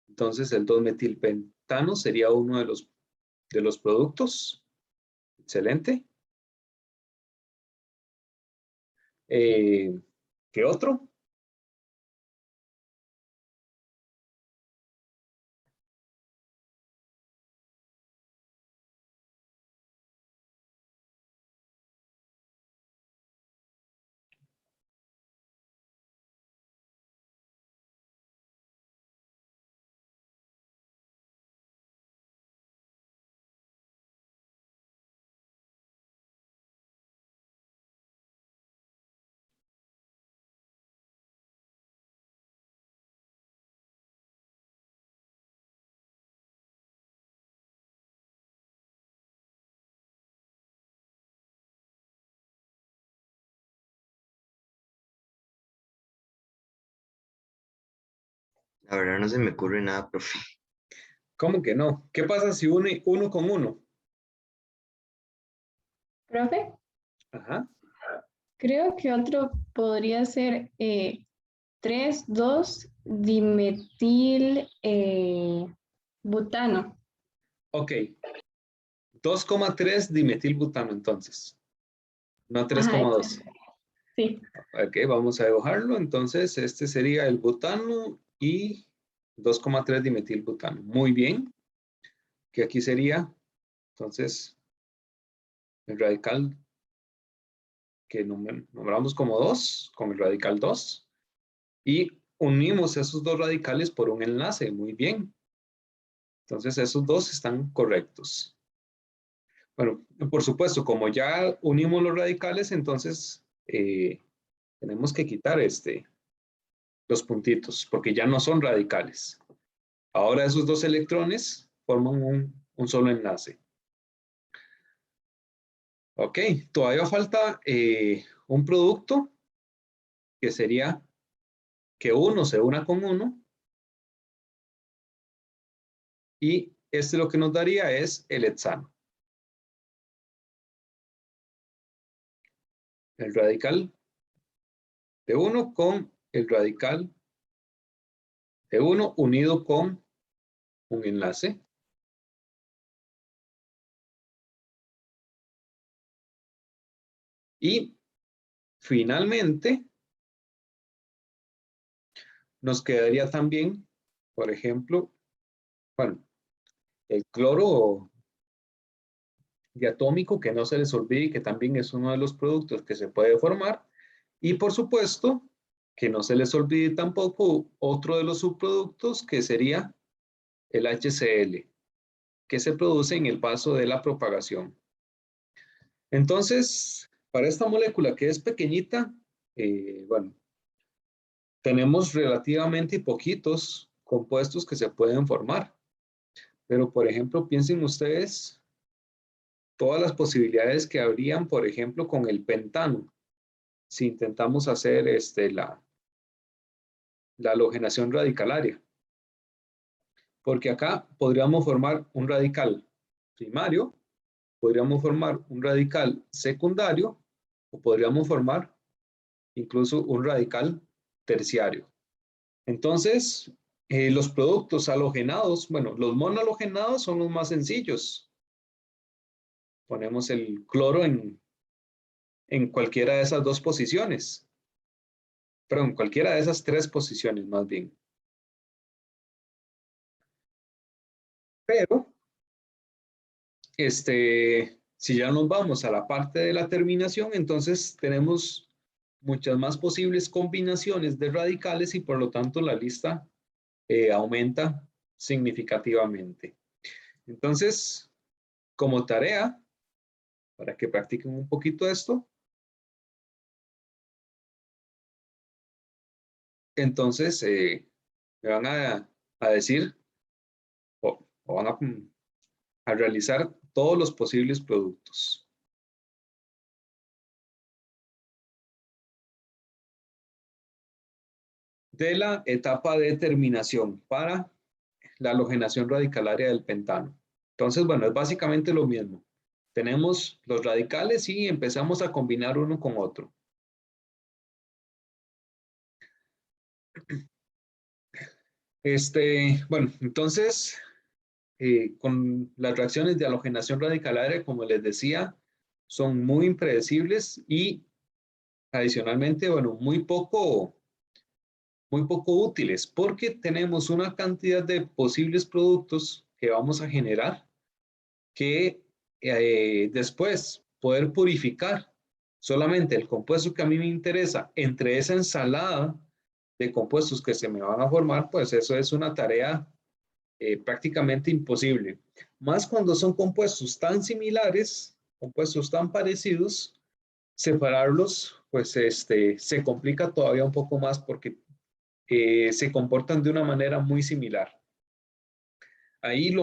Entonces el 2-metilpentano sería uno de los productos. Excelente. ¿Qué otro?
La verdad no se me ocurre nada, profe.
¿Cómo que no? ¿Qué pasa si une 1 con 1?
Profe,
Ajá.
creo que otro podría ser 3,2-dimetil butano.
Ok. 2,3 dimetilbutano entonces. No
Ajá,
3,2.
exacto. Sí.
Ok, vamos a dibujarlo. Entonces, este sería el butano y 2,3 dimetilbutano. Muy bien. Que aquí sería, entonces, el radical que nombramos como 2 con el radical 2. Y unimos esos dos radicales por un enlace. Muy bien. Entonces, esos dos están correctos. Bueno, por supuesto, como ya unimos los radicales, entonces tenemos que quitar los puntitos, porque ya no son radicales. Ahora esos dos electrones forman un solo enlace. Ok, todavía falta un producto que sería que uno se una con uno, y este lo que nos daría es el hexano. El radical de 1 con el radical de 1 unido con un enlace. Y finalmente nos quedaría también, por ejemplo, bueno, el cloro diatómico, que no se les olvide que también es uno de los productos que se puede formar. Y por supuesto, que no se les olvide tampoco otro de los subproductos, que sería el HCl, que se produce en el paso de la propagación. Entonces, para esta molécula que es pequeñita, bueno, tenemos relativamente poquitos compuestos que se pueden formar. Pero, por ejemplo, piensen ustedes todas las posibilidades que habrían, por ejemplo, con el pentano, si intentamos hacer la halogenación radicalaria. Porque acá podríamos formar un radical primario, podríamos formar un radical secundario, o podríamos formar incluso un radical terciario. Entonces, los productos halogenados, bueno, los monohalogenados son los más sencillos. Ponemos el cloro en cualquiera de esas dos posiciones. Perdón, cualquiera de esas tres posiciones más bien. Pero, si ya nos vamos a la parte de la terminación, entonces tenemos muchas más posibles combinaciones de radicales y por lo tanto la lista aumenta significativamente. Entonces, como tarea, para que practiquen un poquito esto, entonces me van a decir o van a realizar todos los posibles productos. De la etapa de terminación para la halogenación radicalaria del pentano. Entonces, bueno, es básicamente lo mismo. Tenemos los radicales y empezamos a combinar uno con otro. Bueno, entonces, con las reacciones de halogenación radicalaria, como les decía, son muy impredecibles y adicionalmente, bueno, muy poco útiles porque tenemos una cantidad de posibles productos que vamos a generar que después poder purificar solamente el compuesto que a mí me interesa entre esa ensalada de compuestos que se me van a formar, pues eso es una tarea prácticamente imposible. Más cuando son compuestos tan similares, compuestos tan parecidos, separarlos, pues se complica todavía un poco más porque se comportan de una manera muy similar. Ahí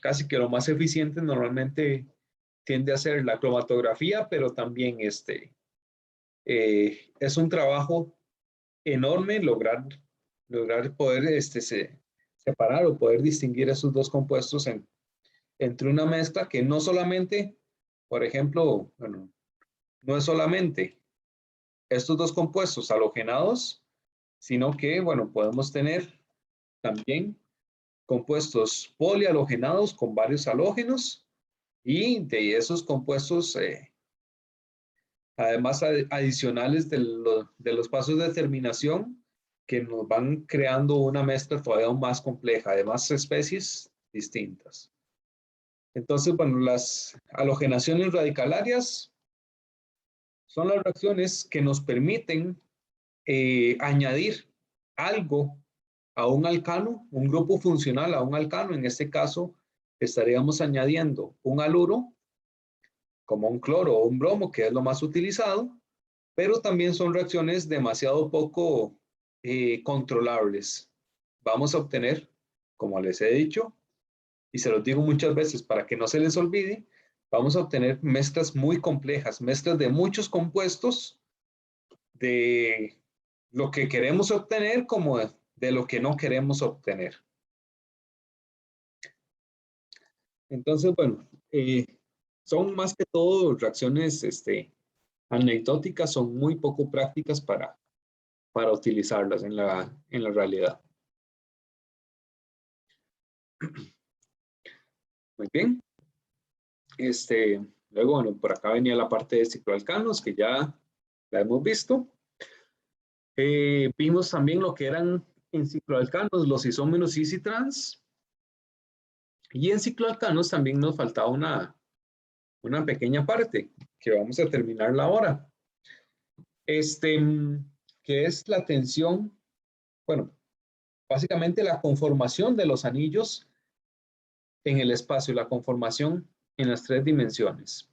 casi que lo más eficiente normalmente tiende a ser la cromatografía, pero también es un trabajo enorme lograr poder separar o poder distinguir esos dos compuestos entre una mezcla que no solamente, por ejemplo, bueno, no es solamente estos dos compuestos halogenados, sino que, bueno, podemos tener también compuestos polihalogenados con varios halógenos y de esos compuestos, además adicionales de los pasos de terminación que nos van creando una mezcla todavía más compleja, de más especies distintas. Entonces, bueno, las halogenaciones radicalarias son las reacciones que nos permiten añadir algo a un alcano, un grupo funcional a un alcano. En este caso, estaríamos añadiendo un haluro, como un cloro o un bromo, que es lo más utilizado, pero también son reacciones demasiado poco controlables. Vamos a obtener, como les he dicho, y se los digo muchas veces para que no se les olvide, vamos a obtener mezclas muy complejas, mezclas de muchos compuestos, de lo que queremos obtener como de lo que no queremos obtener. Entonces, bueno, son más que todo reacciones anecdóticas, son muy poco prácticas para utilizarlas en la realidad. Muy bien. Luego, bueno, por acá venía la parte de cicloalcanos, que ya la hemos visto. Vimos también lo que eran en cicloalcanos los isómeros cis y trans. Y en cicloalcanos también nos faltaba una pequeña parte que vamos a terminarla ahora. Que es la tensión, bueno, básicamente la conformación de los anillos en el espacio, la conformación en las 3 dimensiones.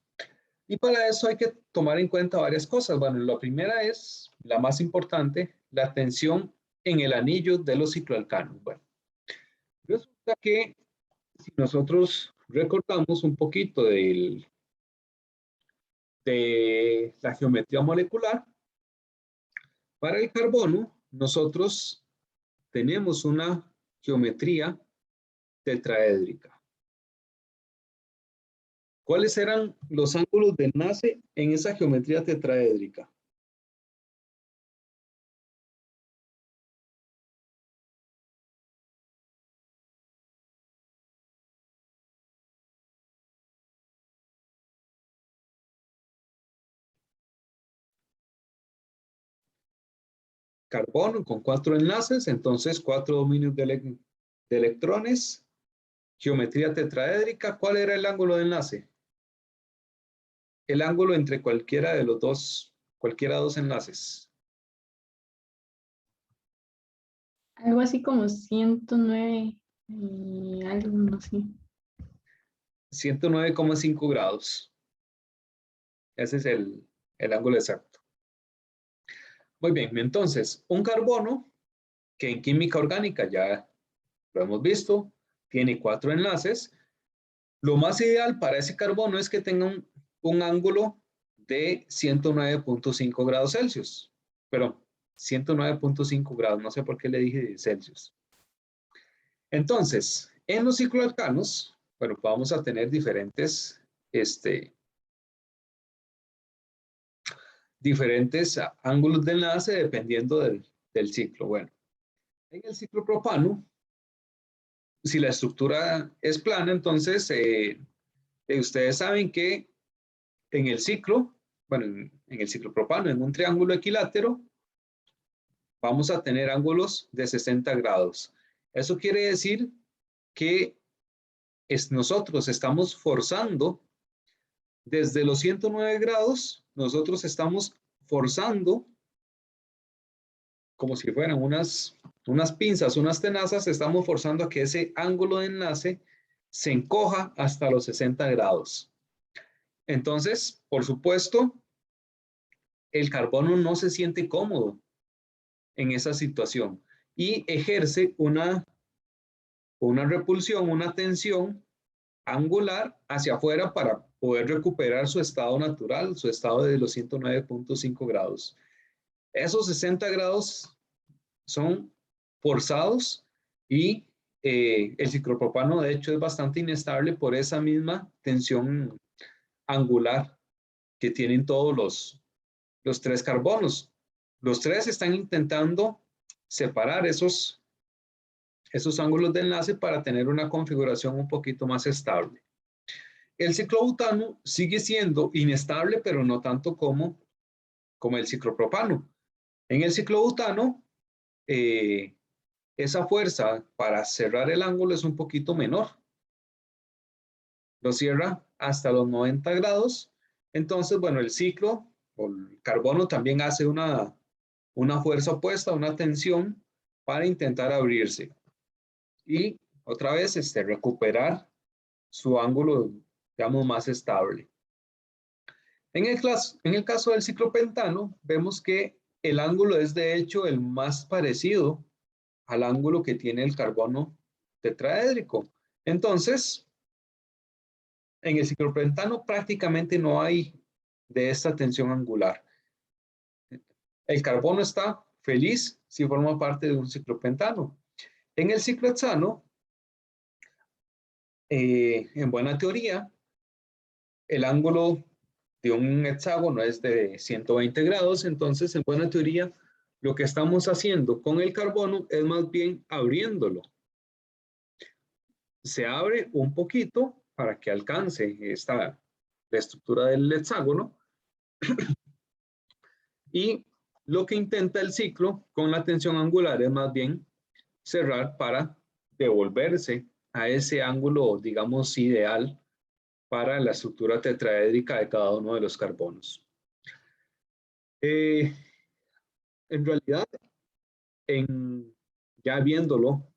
Y para eso hay que tomar en cuenta varias cosas. Bueno, la primera es, la más importante, la tensión en el anillo de los cicloalcanos. Bueno, resulta que si nosotros recortamos un poquito de la geometría molecular, para el carbono, nosotros tenemos una geometría tetraédrica. ¿Cuáles eran los ángulos de enlace en esa geometría tetraédrica? Carbono con 4 enlaces, entonces 4 dominios de electrones, geometría tetraédrica. ¿Cuál era el ángulo de enlace? El ángulo entre cualquiera de dos enlaces.
Algo así como 109 y algo, no sé.
109,5 grados. Ese es el ángulo exacto. Muy bien, entonces, un carbono, que en química orgánica ya lo hemos visto, tiene 4 enlaces. Lo más ideal para ese carbono es que tenga un ángulo de 109,5 grados Celsius. Pero 109,5 grados, no sé por qué le dije Celsius. Entonces, en los cicloalcanos, bueno, vamos a tener diferentes, diferentes ángulos de enlace dependiendo del ciclo. Bueno, en el ciclo propano, si la estructura es plana, entonces ustedes saben que en el ciclo, bueno, en el ciclo propano, en un triángulo equilátero, vamos a tener ángulos de 60 grados. Eso quiere decir que nosotros estamos forzando desde los 109 grados, nosotros estamos forzando como si fueran unas pinzas, unas tenazas, estamos forzando a que ese ángulo de enlace se encoja hasta los 60 grados. Entonces, por supuesto, el carbono no se siente cómodo en esa situación y ejerce una repulsión, una tensión angular hacia afuera para poder recuperar su estado natural, su estado de los 109.5 grados. Esos 60 grados son forzados y el ciclopropano de hecho es bastante inestable por esa misma tensión angular que tienen todos los tres carbonos. Los tres están intentando separar esos ángulos de enlace para tener una configuración un poquito más estable. El ciclobutano sigue siendo inestable, pero no tanto como el ciclopropano. En el ciclobutano, esa fuerza para cerrar el ángulo es un poquito menor. Lo cierra hasta los 90 grados. Entonces, bueno, el ciclo o el carbono también hace una fuerza opuesta, una tensión para intentar abrirse. Y otra vez recuperar su ángulo, digamos, más estable. En el caso del ciclopentano, vemos que el ángulo es de hecho el más parecido al ángulo que tiene el carbono tetraédrico. Entonces, en el ciclopentano prácticamente no hay de esta tensión angular. El carbono está feliz si forma parte de un ciclopentano. En el ciclohexano, en buena teoría, el ángulo de un hexágono es de 120 grados, entonces en buena teoría lo que estamos haciendo con el carbono es más bien abriéndolo. Se abre un poquito para que alcance la estructura del hexágono y lo que intenta el ciclo con la tensión angular es más bien cerrar para devolverse a ese ángulo, digamos, ideal para la estructura tetraédrica de cada uno de los carbonos. En realidad, ya viéndolo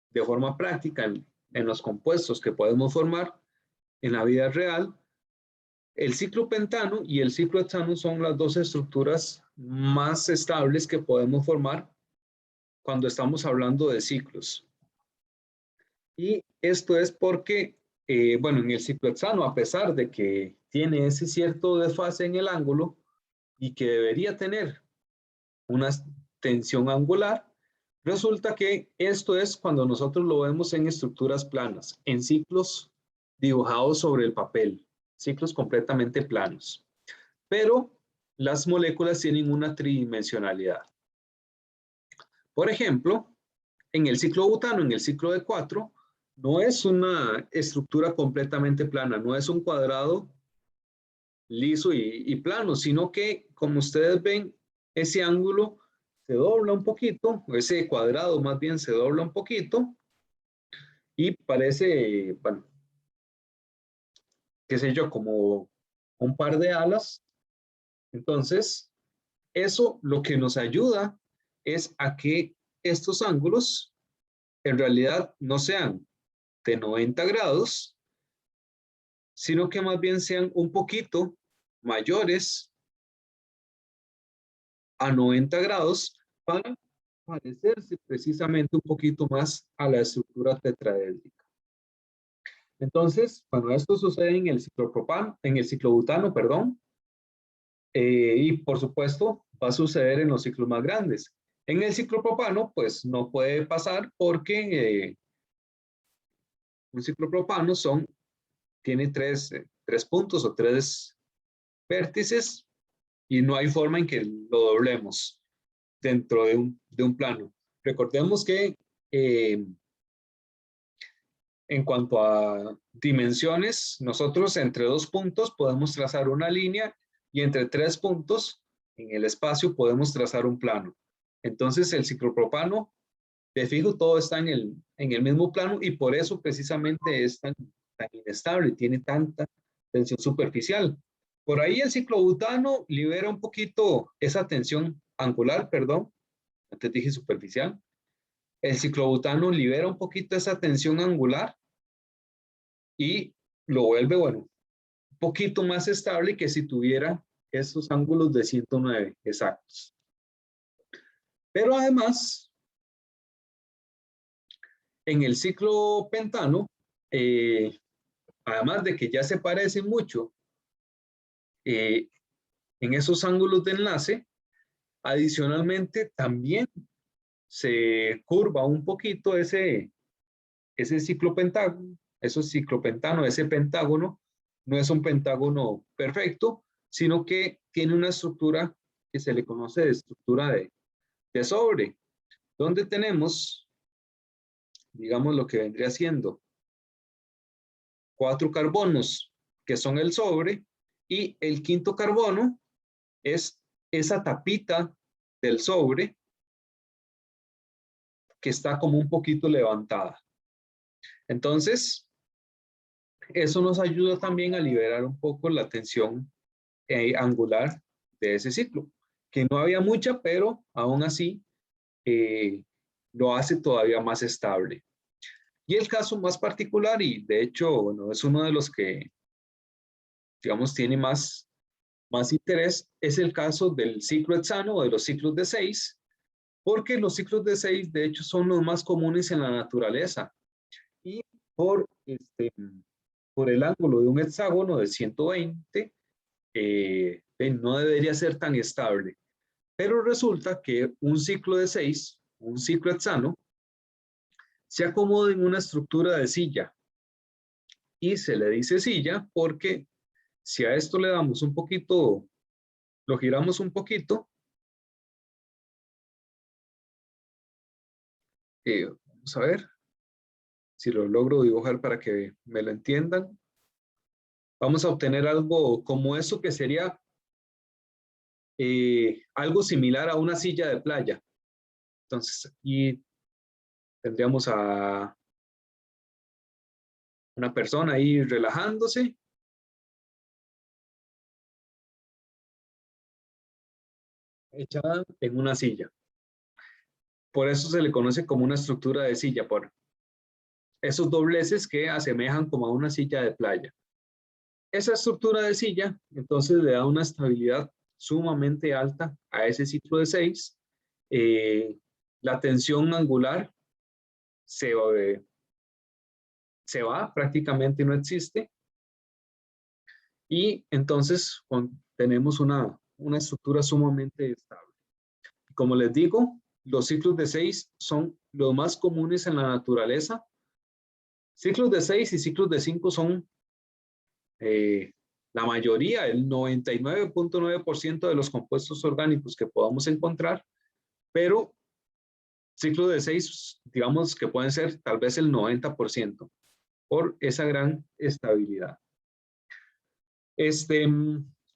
de forma práctica en los compuestos que podemos formar en la vida real, el ciclopentano y el ciclohexano son las dos estructuras más estables que podemos formar cuando estamos hablando de ciclos. Y esto es porque, bueno, en el ciclohexano, a pesar de que tiene ese cierto desfase en el ángulo y que debería tener una tensión angular, resulta que esto es cuando nosotros lo vemos en estructuras planas, en ciclos dibujados sobre el papel, ciclos completamente planos. Pero las moléculas tienen una tridimensionalidad. Por ejemplo, en el ciclobutano, en el ciclo de 4, no es una estructura completamente plana, no es un cuadrado liso y plano, sino que, como ustedes ven, ese ángulo se dobla un poquito, o ese cuadrado más bien se dobla un poquito, y parece, bueno, qué sé yo, como un par de alas. Entonces, eso lo que nos ayuda es a que estos ángulos en realidad no sean de 90 grados, sino que más bien sean un poquito mayores a 90 grados para parecerse precisamente un poquito más a la estructura tetraédrica. Entonces, bueno, esto sucede en el ciclobutano, perdón, y por supuesto va a suceder en los ciclos más grandes. En el ciclopropano, pues no puede pasar porque un ciclopropano tiene tres puntos o tres vértices y no hay forma en que lo doblemos dentro de un plano. Recordemos que en cuanto a dimensiones, nosotros entre dos puntos podemos trazar una línea y entre tres puntos en el espacio podemos trazar un plano. Entonces el ciclopropano, de fijo, todo está en el mismo plano y por eso precisamente es tan inestable, tiene tanta tensión superficial. Por ahí el ciclobutano libera un poquito esa tensión angular, perdón, antes dije superficial. El ciclobutano libera un poquito esa tensión angular y lo vuelve, bueno, un poquito más estable que si tuviera esos ángulos de 109 exactos. Pero además, en el ciclopentano, además de que ya se parecen mucho en esos ángulos de enlace, adicionalmente también se curva un poquito ese ciclopentano, ese pentágono, no es un pentágono perfecto, sino que tiene una estructura que se le conoce de estructura de sobre, donde tenemos, digamos, lo que vendría siendo 4 carbonos que son el sobre y el quinto carbono es esa tapita del sobre que está como un poquito levantada. Entonces, eso nos ayuda también a liberar un poco la tensión angular de ese ciclo, que no había mucha, pero aún así lo hace todavía más estable. Y el caso más particular, y de hecho, bueno, es uno de los que, digamos, tiene más interés, es el caso del ciclo hexano o de los ciclos de 6, porque los ciclos de 6, de hecho, son los más comunes en la naturaleza. Y por el ángulo de un hexágono de 120, no debería ser tan estable. Pero resulta que un ciclo de 6, un ciclo hexano, se acomoda en una estructura de silla. Y se le dice silla porque si a esto le damos un poquito, lo giramos un poquito, vamos a ver si lo logro dibujar para que me lo entiendan. Vamos a obtener algo como eso que sería algo similar a una silla de playa. Entonces aquí tendríamos a una persona ahí relajándose. Echada en una silla. Por eso se le conoce como una estructura de silla, por esos dobleces que asemejan como a una silla de playa. Esa estructura de silla, entonces, le da una estabilidad sumamente alta a ese ciclo de 6. La tensión angular se va, prácticamente no existe. Y entonces tenemos una estructura sumamente estable. Como les digo, los ciclos de 6 son los más comunes en la naturaleza. Ciclos de 6 y ciclos de 5 son la mayoría, el 99.9% de los compuestos orgánicos que podamos encontrar, pero ciclos de 6, digamos que pueden ser tal vez el 90% por esa gran estabilidad.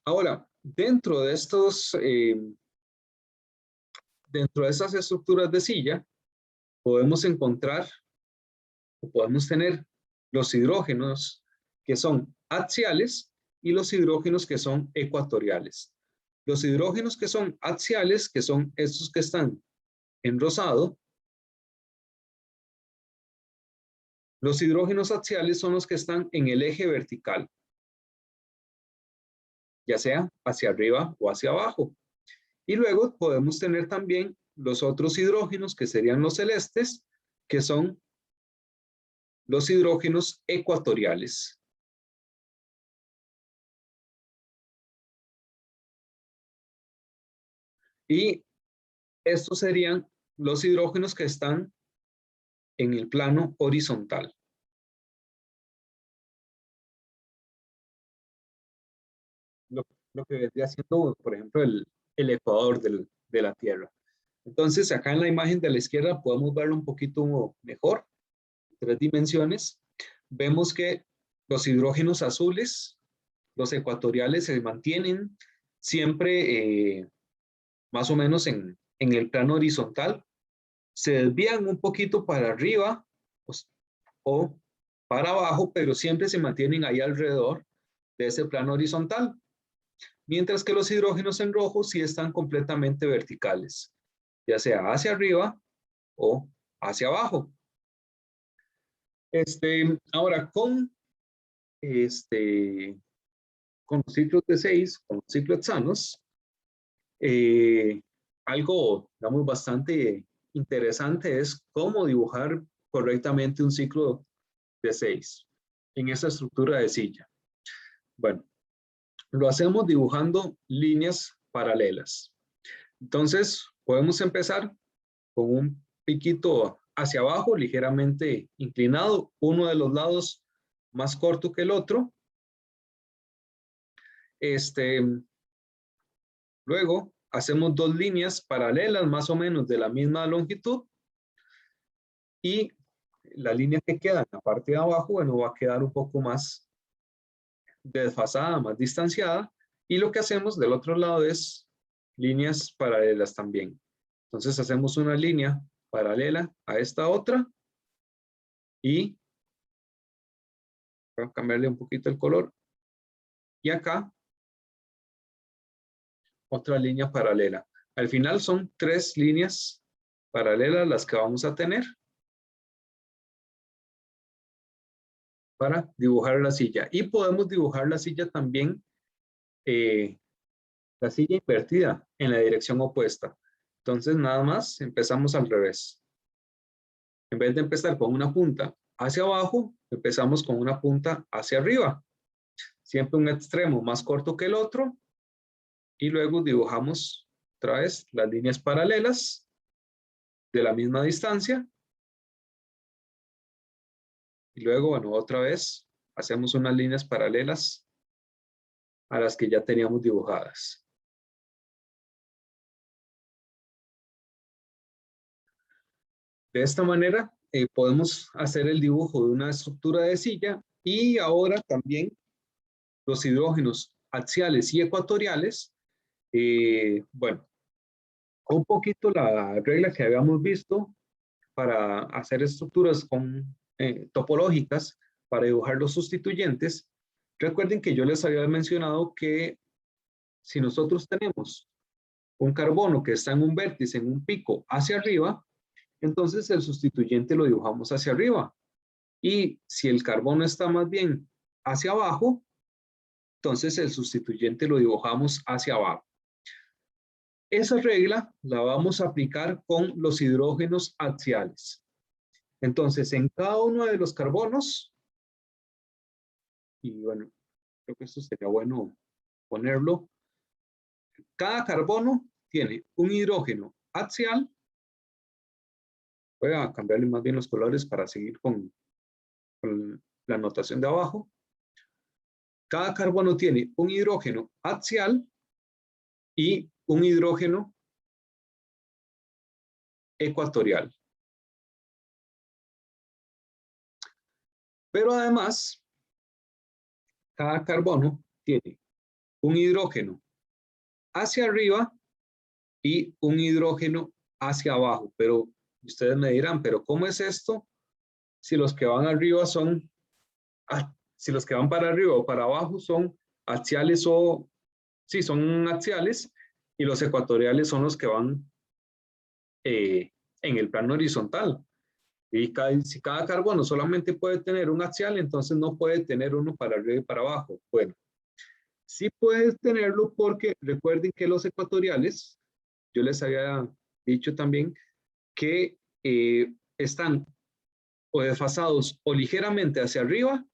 Ahora, dentro de estas estructuras de silla, podemos encontrar o podemos tener los hidrógenos que son axiales y los hidrógenos que son ecuatoriales. Los hidrógenos que son axiales, que son estos que están en rosado, los hidrógenos axiales son los que están en el eje vertical, ya sea hacia arriba o hacia abajo. Y luego podemos tener también los otros hidrógenos, que serían los celestes, que son los hidrógenos ecuatoriales. Y estos serían los hidrógenos que están en el plano horizontal. lo que vendría siendo, por ejemplo, el ecuador de la Tierra. Entonces, acá en la imagen de la izquierda podemos verlo un poquito mejor, 3 dimensiones. Vemos que los hidrógenos azules, los ecuatoriales, se mantienen siempre más o menos en el plano horizontal. Se desvían un poquito para arriba pues, o para abajo, pero siempre se mantienen ahí alrededor de ese plano horizontal. Mientras que los hidrógenos en rojo sí están completamente verticales, ya sea hacia arriba o hacia abajo. Ahora, con los ciclos de 6, con los ciclos hexanos, algo, digamos, bastante interesante es cómo dibujar correctamente un ciclo de 6 en esa estructura de silla. Bueno, lo hacemos dibujando líneas paralelas. Entonces, podemos empezar con un piquito hacia abajo, ligeramente inclinado, uno de los lados más corto que el otro. Luego, hacemos 2 líneas paralelas, más o menos de la misma longitud, y la línea que queda en la parte de abajo, bueno, va a quedar un poco más desfasada, más distanciada, y lo que hacemos del otro lado es líneas paralelas también. Entonces hacemos una línea paralela a esta otra y voy a cambiarle un poquito el color, y acá otra línea paralela. Al final son 3 líneas paralelas las que vamos a tener para dibujar la silla. Y podemos dibujar la silla también, la silla invertida en la dirección opuesta. Entonces nada más empezamos al revés. En vez de empezar con una punta hacia abajo, empezamos con una punta hacia arriba. Siempre un extremo más corto que el otro. Y luego dibujamos otra vez las líneas paralelas de la misma distancia. Y luego, bueno, otra vez hacemos unas líneas paralelas a las que ya teníamos dibujadas. De esta manera podemos hacer el dibujo de una estructura de silla, y ahora también los hidrógenos axiales y ecuatoriales. Bueno, un poquito la regla que habíamos visto para hacer estructuras topológicas para dibujar los sustituyentes. Recuerden que yo les había mencionado que si nosotros tenemos un carbono que está en un vértice, en un pico hacia arriba, entonces el sustituyente lo dibujamos hacia arriba. Y si el carbono está más bien hacia abajo, entonces el sustituyente lo dibujamos hacia abajo. Esa regla la vamos a aplicar con los hidrógenos axiales. Entonces, en cada uno de los carbonos, y bueno, creo que esto sería bueno ponerlo, cada carbono tiene un hidrógeno axial. Voy a cambiarle más bien los colores para seguir con la notación de abajo. Cada carbono tiene un hidrógeno axial y un hidrógeno ecuatorial. Pero además, cada carbono tiene un hidrógeno hacia arriba y un hidrógeno hacia abajo. Pero ustedes me dirán, ¿pero cómo es esto? Si los que van arriba son, si los que van para arriba o para abajo son axiales sí, son axiales, y los ecuatoriales son los que van en el plano horizontal. Y si cada carbono solamente puede tener un axial, entonces no puede tener uno para arriba y para abajo. Bueno, sí puedes tenerlo porque recuerden que los ecuatoriales, yo les había dicho también que están o desfasados o ligeramente hacia arriba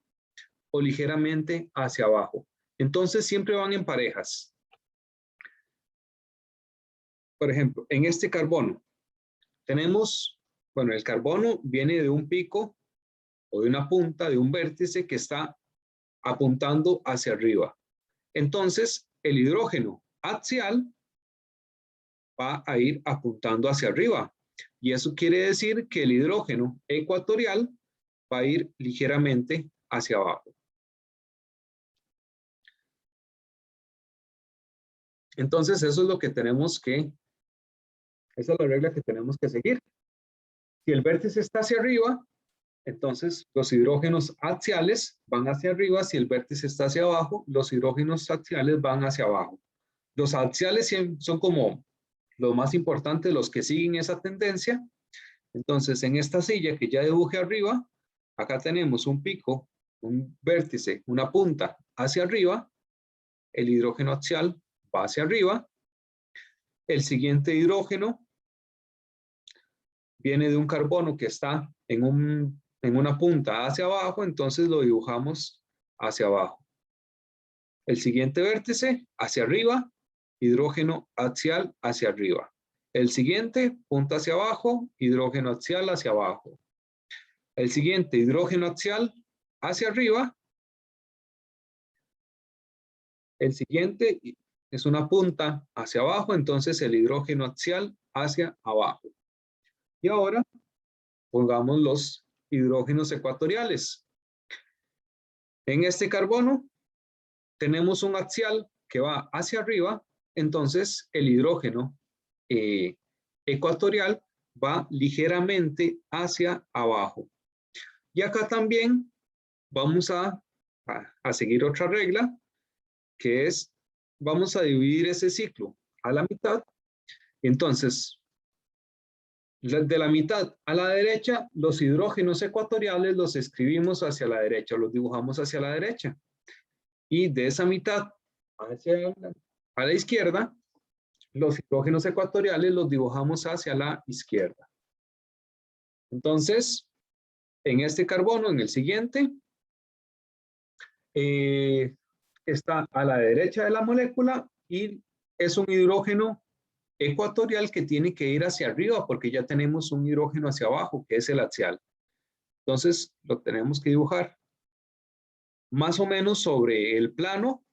o ligeramente hacia abajo. Entonces siempre van en parejas. Por ejemplo, en este carbono tenemos, bueno, el carbono viene de un pico o de una punta, de un vértice que está apuntando hacia arriba. Entonces, el hidrógeno axial va a ir apuntando hacia arriba. Y eso quiere decir que el hidrógeno ecuatorial va a ir ligeramente hacia abajo. Entonces, eso es lo que tenemos que, esa es la regla que tenemos que seguir. Si el vértice está hacia arriba, entonces los hidrógenos axiales van hacia arriba. Si el vértice está hacia abajo, los hidrógenos axiales van hacia abajo. Los axiales son como los más importantes, los que siguen esa tendencia. Entonces, en esta silla que ya dibujé arriba, acá tenemos un pico, un vértice, una punta hacia arriba. El hidrógeno axial va hacia arriba. El siguiente hidrógeno viene de un carbono que está en una punta hacia abajo, entonces lo dibujamos hacia abajo. El siguiente vértice hacia arriba, hidrógeno axial hacia arriba. El siguiente, punta hacia abajo, hidrógeno axial hacia abajo. El siguiente, hidrógeno axial hacia arriba. El siguiente es una punta hacia abajo, entonces el hidrógeno axial hacia abajo. Y ahora pongamos los hidrógenos ecuatoriales. En este carbono tenemos un axial que va hacia arriba, entonces el hidrógeno ecuatorial va ligeramente hacia abajo. Y acá también vamos a seguir otra regla, que es, vamos a dividir ese ciclo a la mitad. Entonces, de la mitad a la derecha, los hidrógenos ecuatoriales los escribimos hacia la derecha, los dibujamos hacia la derecha. Y de esa mitad a la izquierda, los hidrógenos ecuatoriales los dibujamos hacia la izquierda. Entonces, en este carbono, en el siguiente, está a la derecha de la molécula y es un hidrógeno ecuatorial que tiene que ir hacia arriba porque ya tenemos un hidrógeno hacia abajo, que es el axial. Entonces, lo tenemos que dibujar más o menos sobre el plano.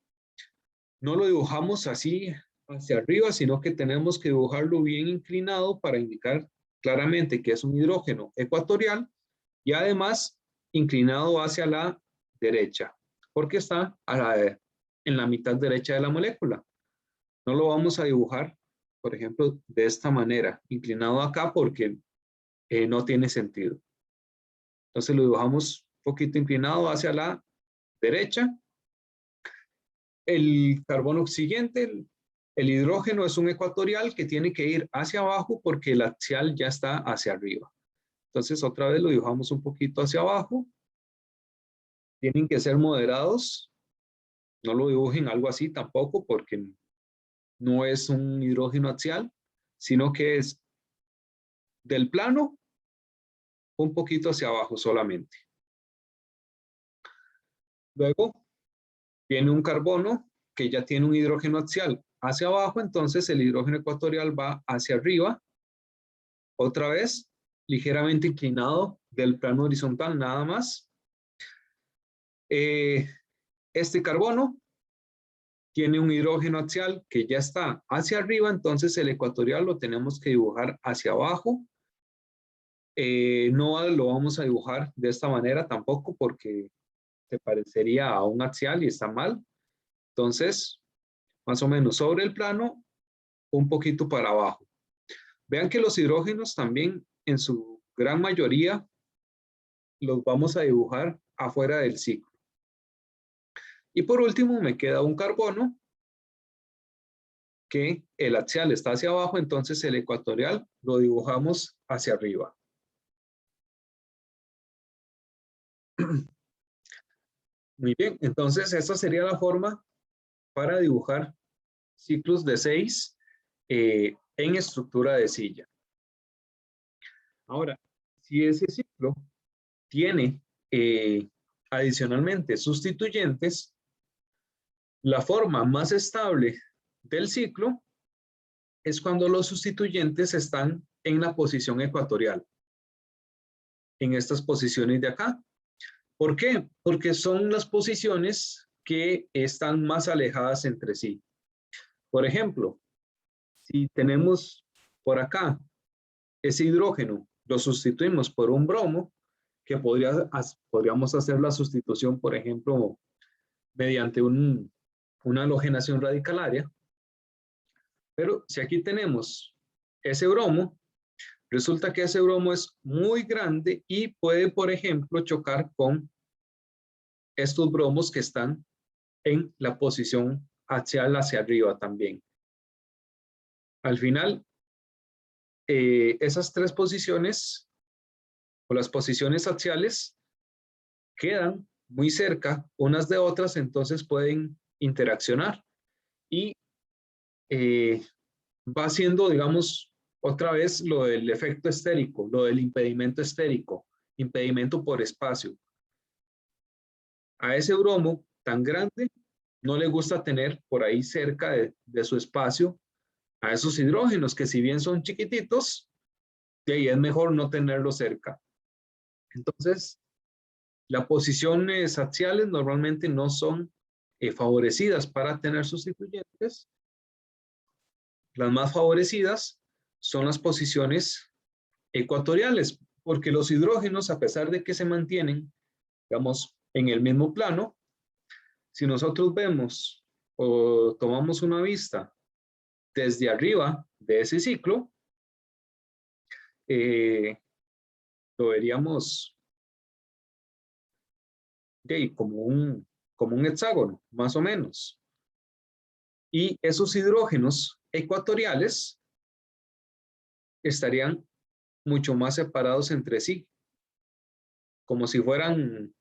No lo dibujamos así hacia arriba, sino que tenemos que dibujarlo bien inclinado para indicar claramente que es un hidrógeno ecuatorial y además inclinado hacia la derecha, porque está en la mitad derecha de la molécula. No lo vamos a dibujar, por ejemplo, de esta manera, inclinado acá porque no tiene sentido. Entonces lo dibujamos un poquito inclinado hacia la derecha. El carbono siguiente, el hidrógeno es un ecuatorial que tiene que ir hacia abajo porque el axial ya está hacia arriba. Entonces otra vez lo dibujamos un poquito hacia abajo. Tienen que ser moderados. No lo dibujen algo así tampoco porque no es un hidrógeno axial, sino que es del plano un poquito hacia abajo solamente. Luego viene un carbono que ya tiene un hidrógeno axial hacia abajo, entonces el hidrógeno ecuatorial va hacia arriba, otra vez ligeramente inclinado del plano horizontal nada más. Este carbono tiene un hidrógeno axial que ya está hacia arriba, entonces el ecuatorial lo tenemos que dibujar hacia abajo. No lo vamos a dibujar de esta manera tampoco porque se parecería a un axial y está mal. Entonces, más o menos sobre el plano, un poquito para abajo. Vean que los hidrógenos también en su gran mayoría los vamos a dibujar afuera del ciclo. Y por último me queda un carbono que el axial está hacia abajo, entonces el ecuatorial lo dibujamos hacia arriba. Muy bien, entonces esa sería la forma para dibujar ciclos de 6 en estructura de silla. Ahora, si ese ciclo tiene adicionalmente sustituyentes, la forma más estable del ciclo es cuando los sustituyentes están en la posición ecuatorial, en estas posiciones de acá. ¿Por qué? Porque son las posiciones que están más alejadas entre sí. Por ejemplo, si tenemos por acá ese hidrógeno, lo sustituimos por un bromo, que podríamos hacer la sustitución, por ejemplo, mediante una halogenación radicalaria. Pero si aquí tenemos ese bromo, resulta que ese bromo es muy grande y puede, por ejemplo, chocar con estos bromos que están en la posición axial hacia arriba también. Al final, esas tres posiciones o las posiciones axiales quedan muy cerca unas de otras, entonces pueden interaccionar y va haciendo, digamos, otra vez lo del efecto estérico, lo del impedimento estérico, impedimento por espacio. A ese bromo tan grande no le gusta tener por ahí cerca de su espacio a esos hidrógenos que si bien son chiquititos, de ahí es mejor no tenerlos cerca. Entonces, las posiciones axiales normalmente no son favorecidas para tener sustituyentes. Las más favorecidas son las posiciones ecuatoriales, porque los hidrógenos, a pesar de que se mantienen, digamos, en el mismo plano, si nosotros vemos o tomamos una vista desde arriba de ese ciclo, lo veríamos como un hexágono, más o menos. Y esos hidrógenos ecuatoriales estarían mucho más separados entre sí, como si fueran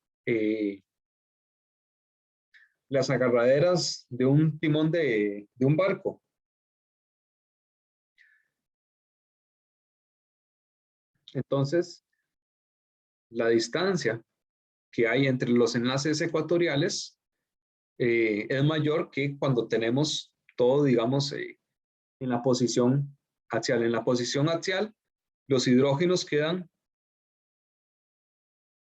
las agarraderas de un timón de un barco. Entonces, la distancia que hay entre los enlaces ecuatoriales es mayor que cuando tenemos todo, digamos, en la posición axial. En la posición axial, los hidrógenos quedan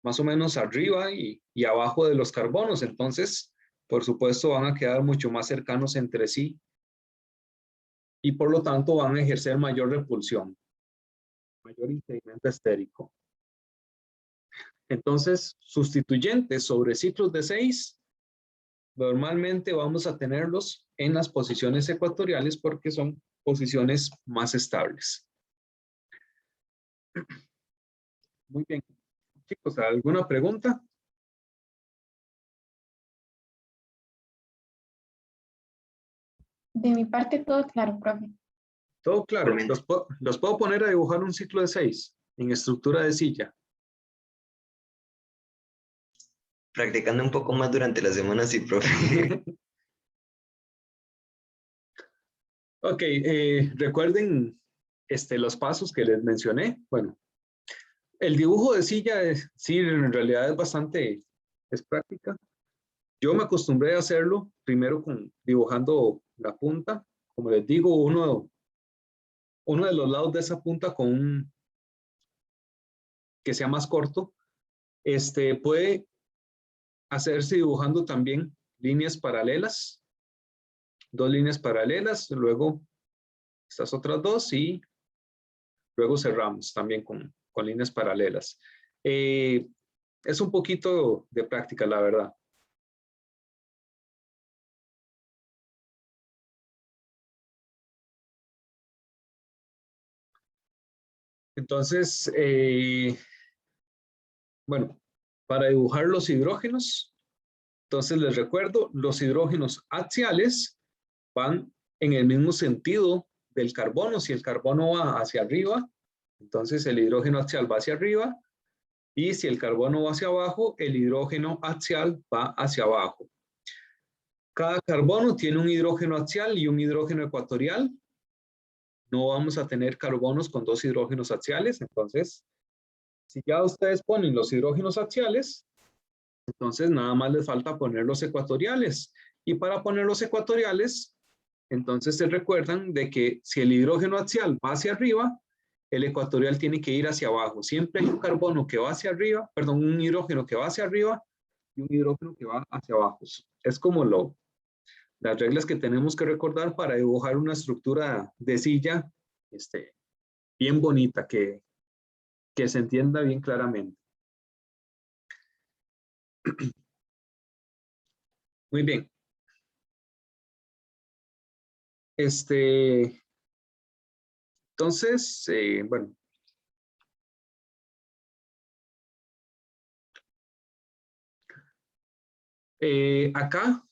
más o menos arriba y abajo de los carbonos. Entonces, por supuesto, van a quedar mucho más cercanos entre sí y por lo tanto van a ejercer mayor repulsión, mayor impedimento estérico. Entonces, sustituyentes sobre ciclos de 6, normalmente vamos a tenerlos en las posiciones ecuatoriales porque son posiciones más estables. Muy bien. Chicos, ¿alguna pregunta?
De mi parte, todo claro, profe.
Todo claro. Los puedo poner a dibujar un ciclo de 6 en estructura de silla.
Practicando un poco más durante la semana, sí, profe.
Ok, recuerden los pasos que les mencioné. Bueno, el dibujo de silla sí, en realidad es práctica. Yo me acostumbré a hacerlo primero dibujando la punta. Como les digo, uno de los lados de esa punta que sea más corto, puede hacerse dibujando también líneas paralelas, 2 líneas paralelas, luego estas otras 2 y luego cerramos también con líneas paralelas. Es un poquito de práctica, la verdad. Entonces, bueno, para dibujar los hidrógenos, entonces les recuerdo, los hidrógenos axiales van en el mismo sentido del carbono. Si el carbono va hacia arriba, entonces el hidrógeno axial va hacia arriba, y si el carbono va hacia abajo, el hidrógeno axial va hacia abajo. Cada carbono tiene un hidrógeno axial y un hidrógeno ecuatorial. No vamos a tener carbonos con 2 hidrógenos axiales, entonces, si ya ustedes ponen los hidrógenos axiales, entonces nada más les falta poner los ecuatoriales. Y para poner los ecuatoriales, entonces se recuerdan de que si el hidrógeno axial va hacia arriba, el ecuatorial tiene que ir hacia abajo. Siempre hay un carbono que va hacia arriba, perdón, un hidrógeno que va hacia arriba y un hidrógeno que va hacia abajo. Es como lo las reglas que tenemos que recordar para dibujar una estructura de silla bien bonita, que se entienda bien claramente. Muy bien. Entonces, bueno. Acá,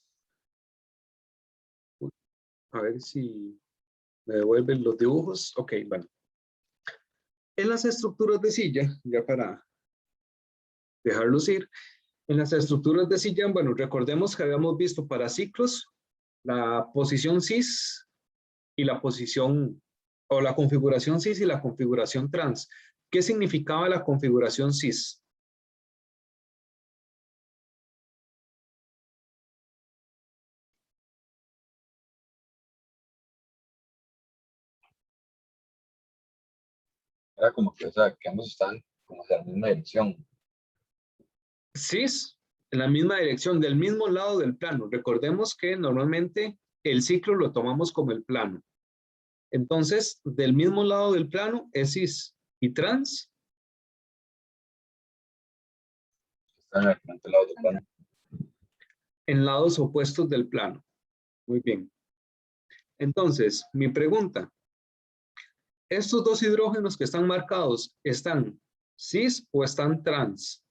a ver si me devuelven los dibujos. Ok, bueno. En las estructuras de silla, ya para dejarlos ir, en las estructuras de silla, bueno, recordemos que habíamos visto para ciclos la posición cis y la posición, o la configuración cis y la configuración trans. ¿Qué significaba la configuración cis?
Era como que, o sea, que ambos están como hacia la misma dirección.
Cis, en la misma dirección, del mismo lado del plano. Recordemos que normalmente el ciclo lo tomamos como el plano. Entonces, del mismo lado del plano es cis y trans.
Están en el diferente lado del plano.
En lados opuestos del plano. Muy bien. Entonces, mi pregunta. ¿Estos dos hidrógenos que están marcados están cis o están trans?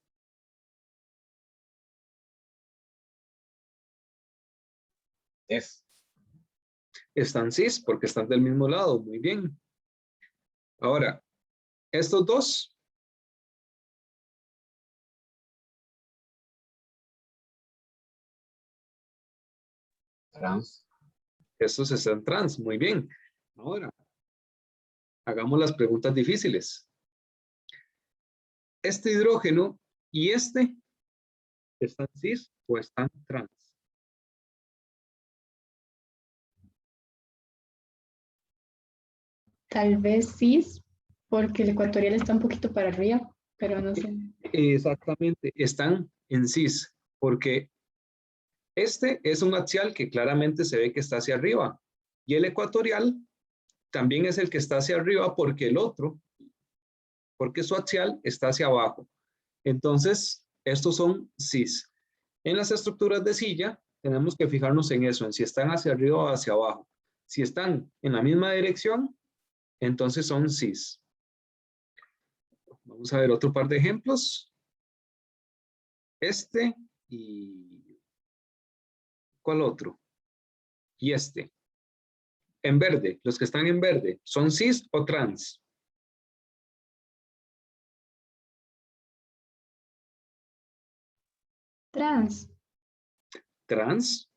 Es.
Están cis porque están del mismo lado. Muy bien. Ahora, estos dos.
Trans.
Estos están trans. Muy bien. Ahora, hagamos las preguntas difíciles. ¿Este hidrógeno y este están cis o están trans?
Tal vez cis, porque el ecuatorial está un poquito para arriba, pero no sé.
Exactamente, están en cis, porque este es un axial que claramente se ve que está hacia arriba, y el ecuatorial también es el que está hacia arriba porque el otro, porque su axial está hacia abajo. Entonces, estos son cis. En las estructuras de silla, tenemos que fijarnos en eso, en si están hacia arriba o hacia abajo. Si están en la misma dirección, entonces son cis. Vamos a ver otro par de ejemplos. Este y... ¿cuál otro? Y este. En verde, los que están en verde, ¿son cis o trans?
Trans.
Trans.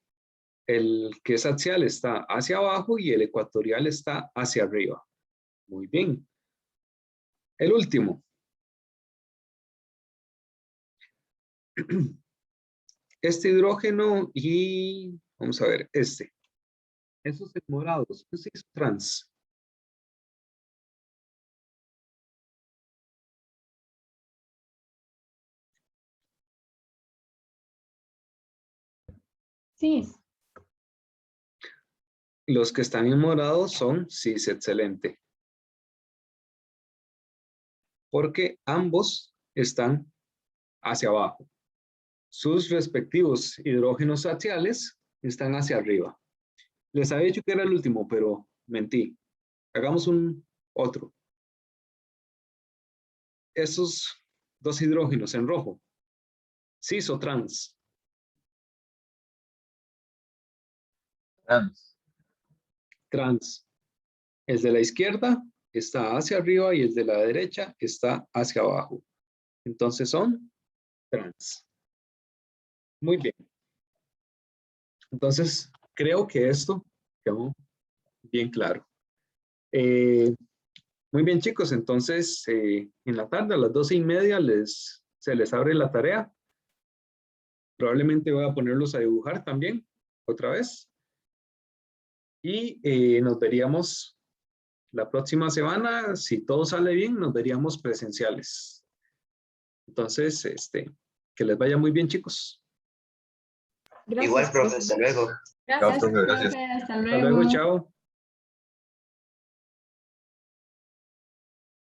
El que es axial está hacia abajo y el ecuatorial está hacia arriba. Muy bien. El último. Este hidrógeno y vamos a ver, este. Esos morados, ¿qué es trans?
Cis.
Los que están en morado son cis, excelente. Porque ambos están hacia abajo. Sus respectivos hidrógenos axiales están hacia arriba. Les había dicho que era el último, pero mentí. Hagamos un otro. Esos dos hidrógenos en rojo, cis o trans.
Trans.
Trans. El de la izquierda está hacia arriba y el de la derecha está hacia abajo. Entonces son trans. Muy bien. Entonces, creo que esto quedó bien claro. Muy bien, chicos. Entonces, en la tarde, a las 12:30, se les abre la tarea. Probablemente voy a ponerlos a dibujar también, otra vez. Y nos veríamos la próxima semana. Si todo sale bien, nos veríamos presenciales. Entonces, que les vaya muy bien, chicos.
Gracias,
Igual, profe,
profe.
hasta luego.
Gracias,
profe, gracias.
profe. Hasta
Hasta luego,
luego.
chao.